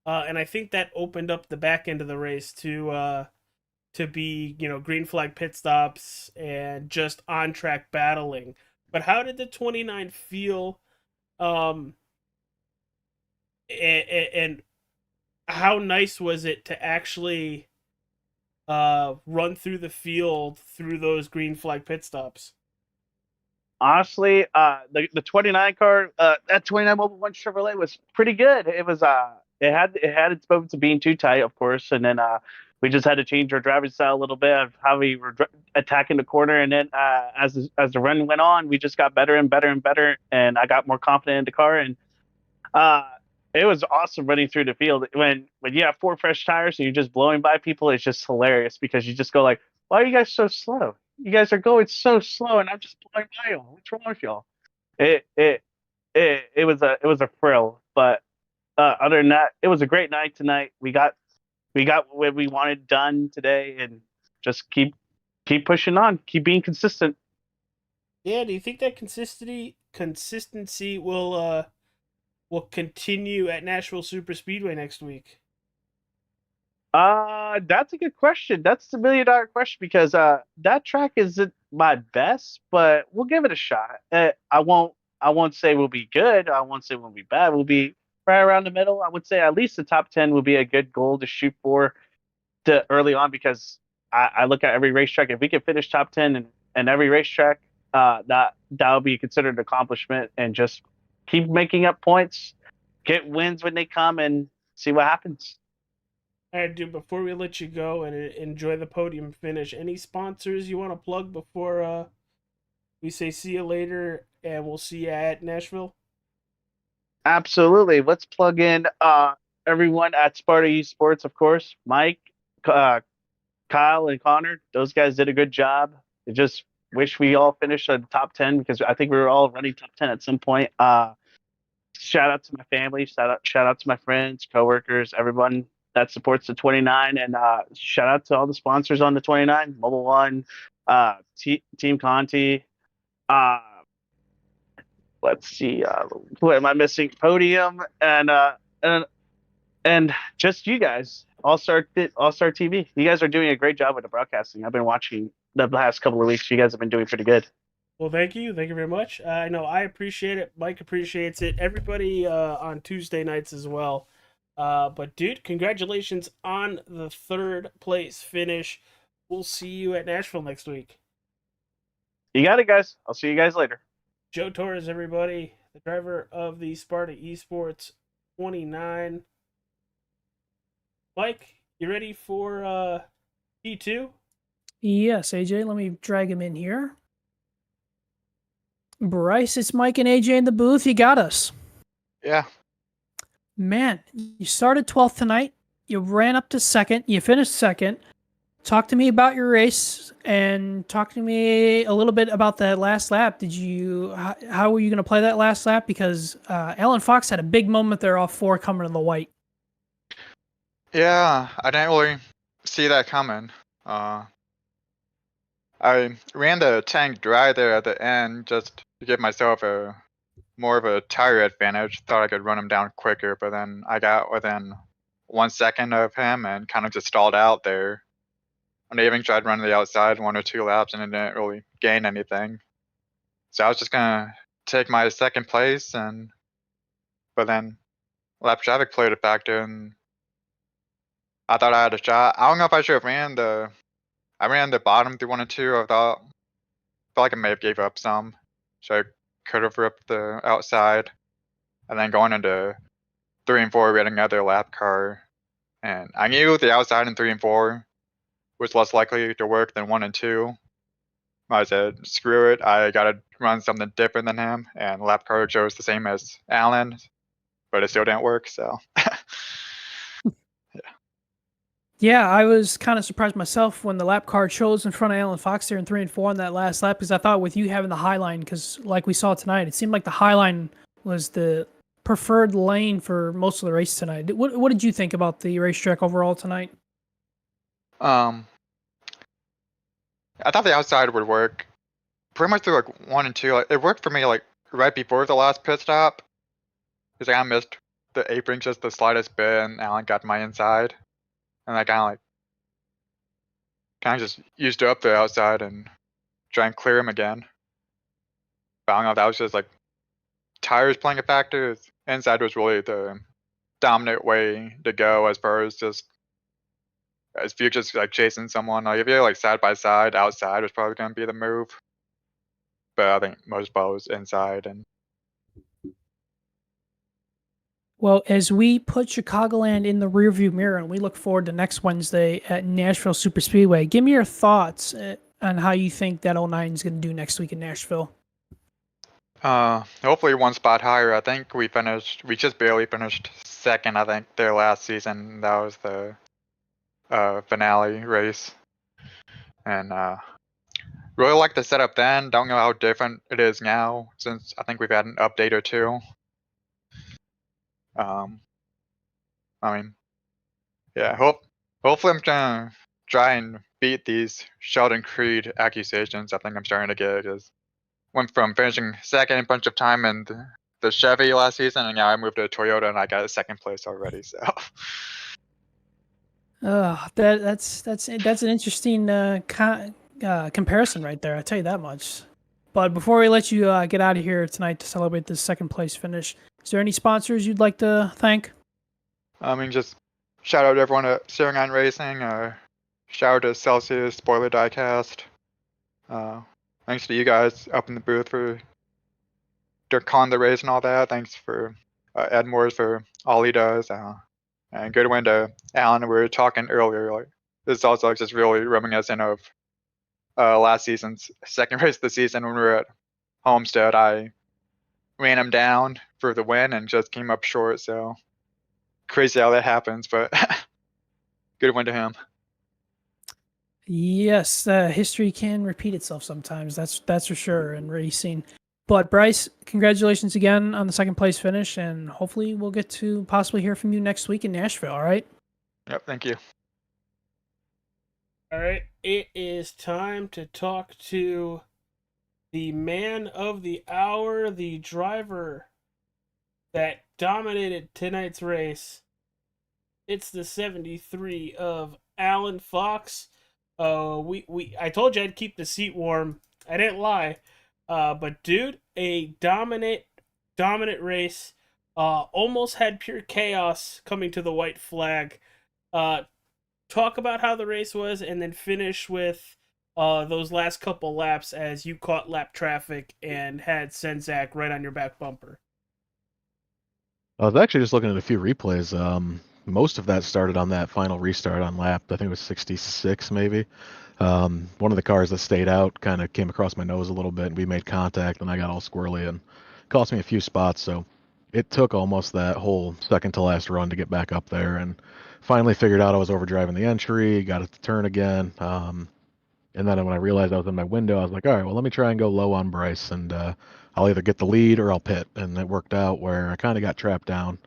and I think that opened up the back end of the race to be, green flag pit stops and just on track battling. But how did the 29 feel? And how nice was it to actually run through the field through those green flag pit stops? Honestly, the 29 car, that 29 Mobile One Chevrolet was pretty good. It was it had its moments of being too tight, of course, and then we just had to change our driving style a little bit of how we were attacking the corner, and then as the run went on, we just got better and better and better, and I got more confident in the car, and it was awesome running through the field. When you have 4 fresh tires and you're just blowing by people, it's just hilarious because you just go like, why are you guys so slow? You guys are going so slow, and I'm just blowing by y'all. What's wrong with y'all? It was a thrill, but other than that, it was a great night tonight. We got what we wanted done today, and just keep pushing on, keep being consistent. Yeah, do you think that consistency will continue at Nashville Super Speedway next week? That's a good question. That's the $1 million question because that track isn't my best, but we'll give it a shot. I won't say we'll be good. I won't say we'll be bad. We'll be right around the middle. I would say at least the top 10 would be a good goal to shoot for early on because I look at every racetrack. If we can finish top 10 and every racetrack, that would be considered an accomplishment, and just keep making up points, get wins when they come, and see what happens. All right, dude, before we let you go and enjoy the podium finish, any sponsors you want to plug before we say see you later and we'll see you at Nashville? Absolutely. Let's plug in everyone at Sparta Esports, of course. Mike, Kyle, and Connor. Those guys did a good job. I just wish we all finished at the top 10 because I think we were all running top 10 at some point. Shout out to my family. Shout out to my friends, coworkers, everyone that supports the 29, and shout out to all the sponsors on the 29, Mobile One, Team Conti. Let's see, what am I missing? Podium and just you guys, All Star TV. You guys are doing a great job with the broadcasting. I've been watching the last couple of weeks. You guys have been doing pretty good. Well, thank you very much. I know I appreciate it. Mike appreciates it. Everybody on Tuesday nights as well. But dude, congratulations on the 3rd place finish. We'll see you at Nashville next week. You got it, guys. I'll see you guys later. Joe Torres, everybody, the driver of the Sparta Esports 29. Mike, you ready for P2? Yes, AJ. Let me drag him in here. Bryce, it's Mike and AJ in the booth. You got us. Yeah. Man, you started 12th tonight. You ran up to 2nd. You finished 2nd. Talk to me about your race and talk to me a little bit about that last lap. How were you going to play that last lap? Because Alan Fox had a big moment there off 4 coming to the white. Yeah, I didn't really see that coming. I ran the tank dry there at the end just to give myself a more of a tire advantage. Thought I could run him down quicker, but then I got within 1 second of him and kind of just stalled out there. And I even tried running the outside 1 or 2 laps and it didn't really gain anything. So I was just gonna take my second place, but then lap traffic played a factor, and I thought I had a shot. I don't know if I should have I ran the bottom through 1 and 2. I felt like I may have gave up some, so I could have ripped the outside. And then going into 3 and 4, we had another lap car, and I knew the outside in 3 and 4 was less likely to work than 1 and 2. I said, screw it, I gotta run something different than him, and lap car chose the same as Alan, but it still didn't work, so. Yeah, I was kind of surprised myself when the lap car chose in front of Alan Fox there in 3 and 4 on that last lap, because I thought with you having the high line, because like we saw tonight, it seemed like the high line was the preferred lane for most of the race tonight. What did you think about the racetrack overall tonight? I thought the outside would work pretty much through like 1 and 2. Like, it worked for me like right before the last pit stop, because I missed the apron just the slightest bit, and Alan got my inside, and I kind of just used up the outside and try and clear him again. But I don't know if that was just like tires playing a factor. Inside was really the dominant way to go as far as just. If you're just like chasing someone, like if you're like side by side, outside was probably going to be the move. But I think most balls inside. And well, as we put Chicgoland in the rearview mirror and we look forward to next Wednesday at Nashville Superspeedway, give me your thoughts on how you think that 09 is going to do next week in Nashville. Hopefully 1 spot higher. I think we just barely finished second. I think their last season, that was the finale race, and really like the setup then. Don't know how different it is now, since I think we've had an update or 2. I mean, yeah, hopefully I'm gonna try and beat these Sheldon Creed accusations I think I'm starting to get, because went from finishing second a bunch of time in the Chevy last season, and now I moved to Toyota and I got a second place already, so. That's an interesting comparison right there. I tell you that much. But before we let you get out of here tonight to celebrate this second place finish, is there any sponsors you'd like to thank? I mean, just shout out to everyone at Chicgoland Racing. Shout out to Celsius, Spoiler Diecast. Thanks to you guys up in the booth for calling the race and all that. Thanks for Ed Moores for all he does. And good win to Alan. We were talking earlier. Like, this is also just really reminiscent of last season's second race of the season when we were at Homestead. I ran him down for the win and just came up short. So crazy how that happens, but good win to him. Yes, history can repeat itself sometimes. That's for sure in racing. But Bryce, congratulations again on the second place finish, and hopefully we'll get to possibly hear from you next week in Nashville, all right? Yep, thank you. All right, it is time to talk to the man of the hour, the driver that dominated tonight's race. It's the 73 of Alan Fox. I told you I'd keep the seat warm. I didn't lie. But dude, a dominant race. Almost had pure chaos coming to the white flag. Talk about how the race was, and then finish with those last couple laps as you caught lap traffic and had Senzak right on your back bumper. I was actually just looking at a few replays. Most of that started on that final restart on lap, I think it was 66 maybe. One of the cars that stayed out kind of came across my nose a little bit, and we made contact, and I got all squirrely and cost me a few spots. So it took almost that whole second to last run to get back up there, and finally figured out I was overdriving the entry, got it to turn again. And then when I realized I was in my window, I was like, all right, well, let me try and go low on Bryce, and I'll either get the lead or I'll pit. And it worked out where I kind of got trapped down.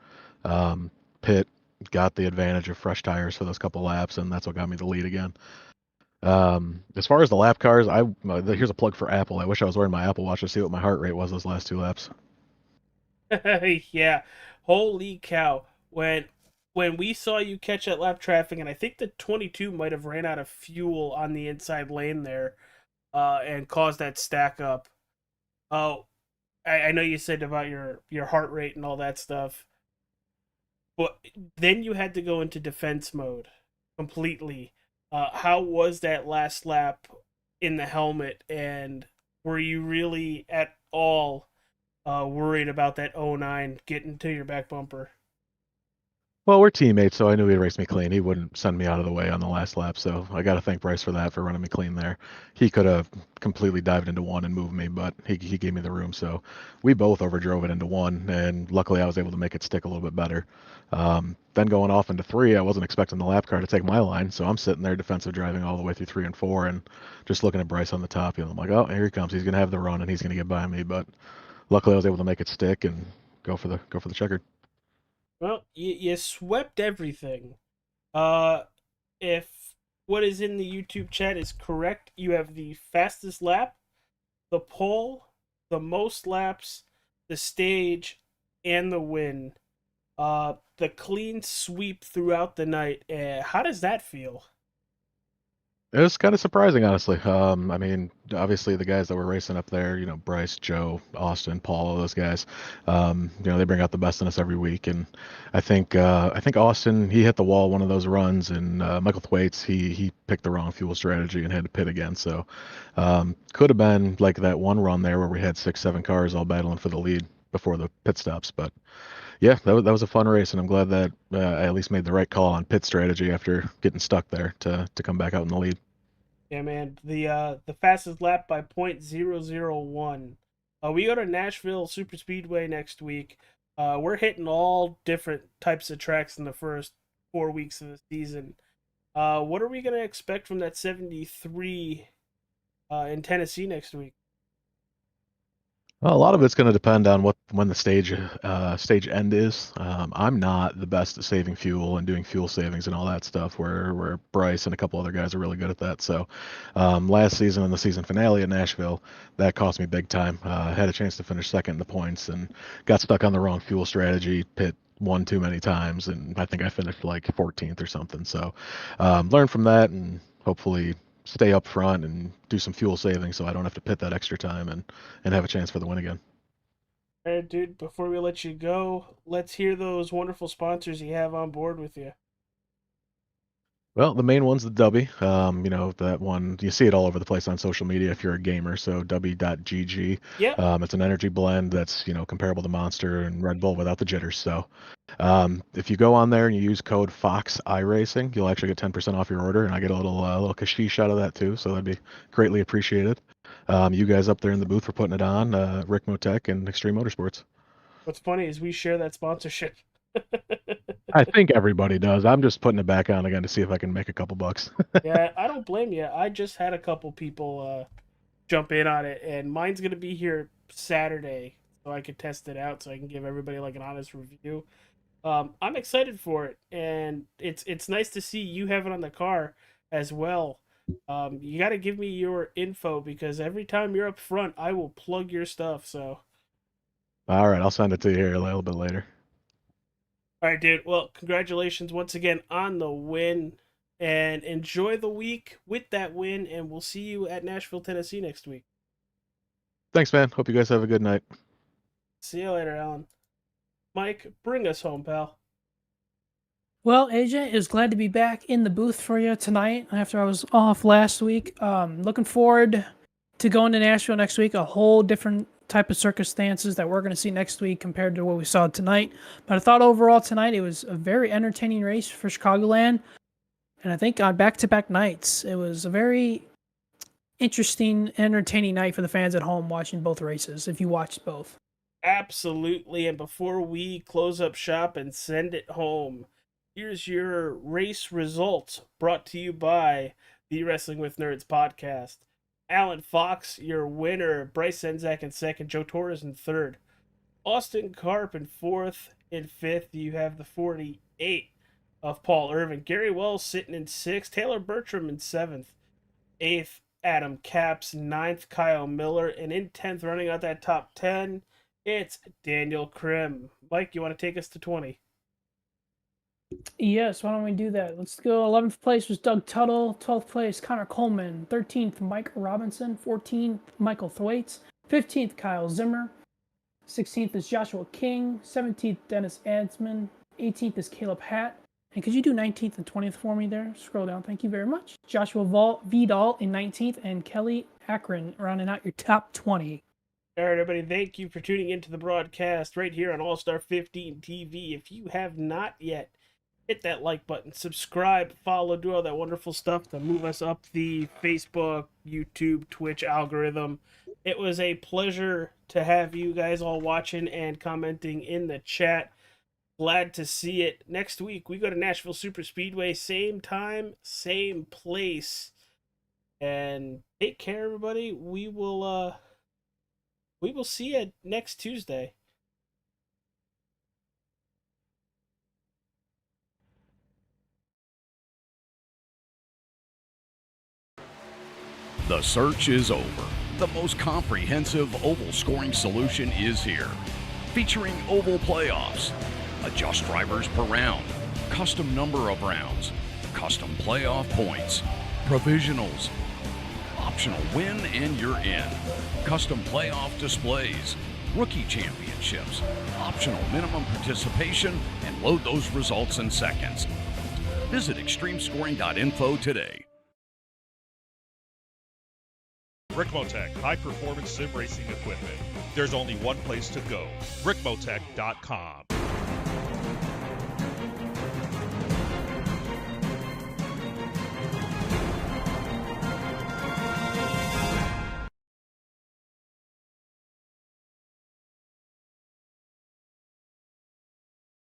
Pit, got the advantage of fresh tires for those couple laps, and that's what got me the lead again. As far as the lap cars, here's a plug for Apple. I wish I was wearing my Apple Watch to see what my heart rate was those last 2 laps. Yeah, holy cow! When we saw you catch that lap traffic, and I think the 22 might have ran out of fuel on the inside lane there, and caused that stack up. Oh, I know you said about your heart rate and all that stuff, but then you had to go into defense mode completely. How was that last lap in the helmet, and were you really at all worried about that '09 getting to your back bumper? Well, we're teammates, so I knew he'd race me clean. He wouldn't send me out of the way on the last lap, so I got to thank Bryce for that, for running me clean there. He could have completely dived into one and moved me, but he gave me the room, so we both overdrove it into one, and luckily I was able to make it stick a little bit better. Then going off into three, I wasn't expecting the lap car to take my line, so I'm sitting there defensive driving all the way through three and four, and just looking at Bryce on the top. I'm like, oh, here he comes. He's gonna have the run, and he's gonna get by me. But luckily, I was able to make it stick and go for the checkered. Well, you swept everything. Uh, if what is in the YouTube chat is correct, you have the fastest lap, the pole, the most laps, the stage, and the win. The clean sweep throughout the night. How does that feel? It was kind of surprising, honestly. I mean, obviously the guys that were racing up there, Bryce, Joe, Austin, Paul, all those guys, they bring out the best in us every week. And I think Austin, he hit the wall one of those runs, and Michael Thwaites, he picked the wrong fuel strategy and had to pit again. So could have been like that one run there where we had 6, 7 cars all battling for the lead before the pit stops. But yeah, that was a fun race, and I'm glad that I at least made the right call on pit strategy after getting stuck there to come back out in the lead. Yeah, man. The fastest lap by .001. We go to Nashville Super Speedway next week. We're hitting all different types of tracks in the first 4 weeks of the season. What are we gonna expect from that 73 in Tennessee next week? Well, a lot of it's going to depend on when the stage end is. I'm not the best at saving fuel and doing fuel savings and all that stuff. Where Bryce and a couple other guys are really good at that. So last season in the season finale at Nashville, that cost me big time. I had a chance to finish second in the points and got stuck on the wrong fuel strategy. Pit one too many times, and I think I finished like 14th or something. So learn from that and hopefully stay up front and do some fuel saving so I don't have to pit that extra time and have a chance for the win again. All right, dude. Before we let you go, let's hear those wonderful sponsors you have on board with you. Well, the main one's the Dubby. That one, you see it all over the place on social media if you're a gamer. So Dubby.gg. Yep. It's an energy blend that's, comparable to Monster and Red Bull without the jitters. So if you go on there and you use code FOX iRacing, you'll actually get 10% off your order. And I get a little kashish out of that too. So that'd be greatly appreciated. You guys up there in the booth for putting it on, RICMOTECH and Extreme Motorsports. What's funny is we share that sponsorship. I think everybody does. I'm just putting it back on again to see if I can make a couple bucks. Yeah, I don't blame you. I just had a couple people jump in on it, and mine's gonna be here Saturday, so I can test it out, so I can give everybody like an honest review. I'm excited for it, and it's nice to see you have it on the car as well. You got to give me your info because every time you're up front, I will plug your stuff. So, All right, I'll send it to you here a little bit later. all right, dude. Well, congratulations once again on the win, and enjoy the week with that win. And we'll see you at Nashville, Tennessee next week. Thanks, man. Hope you guys have a good night. See you later, Alan. Mike, bring us home, pal. Well, AJ, is glad to be back in the booth for you tonight after I was off last week. Looking forward to going to Nashville next week. A whole different type of circumstances that we're going to see next week compared to what we saw tonight. But I thought overall tonight it was a very entertaining race for Chicgoland. And I think on back-to-back nights, it was a very interesting, entertaining night for the fans at home watching both races, if you watched both. Absolutely. And before we close up shop and send it home, here's your race results brought to you by the Wrestling with Nerds podcast. Alan Fox, your winner. Bryce Senzak in second. Joe Torres in third. Austin Karp in fourth. In fifth, you have the 48 of Paul Irvin. Gary Wells sitting in sixth. Taylor Bertram in seventh. Eighth, Adam Capps. Ninth, Kyle Miller. And in 10th, running out that top 10, It's Daniel Krim. Mike, you want to take us to 20? Yes, why don't we do that? Let's go. 11th place was Doug Tuttle. 12th place, Connor Coleman. 13th, Mike Robinson. 14th, Michael Thwaites. 15th, Kyle Zimmer. 16th is Joshua King. 17th, Dennis Adsman. 18th is Caleb Hatt. And could you do 19th and 20th for me there? Scroll down. Thank you very much. Joshua Vidal in 19th and Kelly Akron rounding out your top 20. All right, everybody, thank you for tuning into the broadcast right here on All-Star 15 TV. If you have not yet, hit that like button, subscribe, follow, do all that wonderful stuff to move us up the Facebook, YouTube, Twitch algorithm. It was a pleasure to have you guys all watching and commenting in the chat. Glad to see it. Next week, we go to Nashville Super Speedway. Same time, same place. And take care, everybody. We will see you next Tuesday. The search is over. The most comprehensive oval scoring solution is here. Featuring oval playoffs, adjust drivers per round, custom number of rounds, custom playoff points, provisionals, optional win and you're in, custom playoff displays, rookie championships, optional minimum participation, and load those results in seconds. Visit extremescoring.info today. RICMOTECH high-performance sim racing equipment. There's only one place to go, RICMOTECH.com.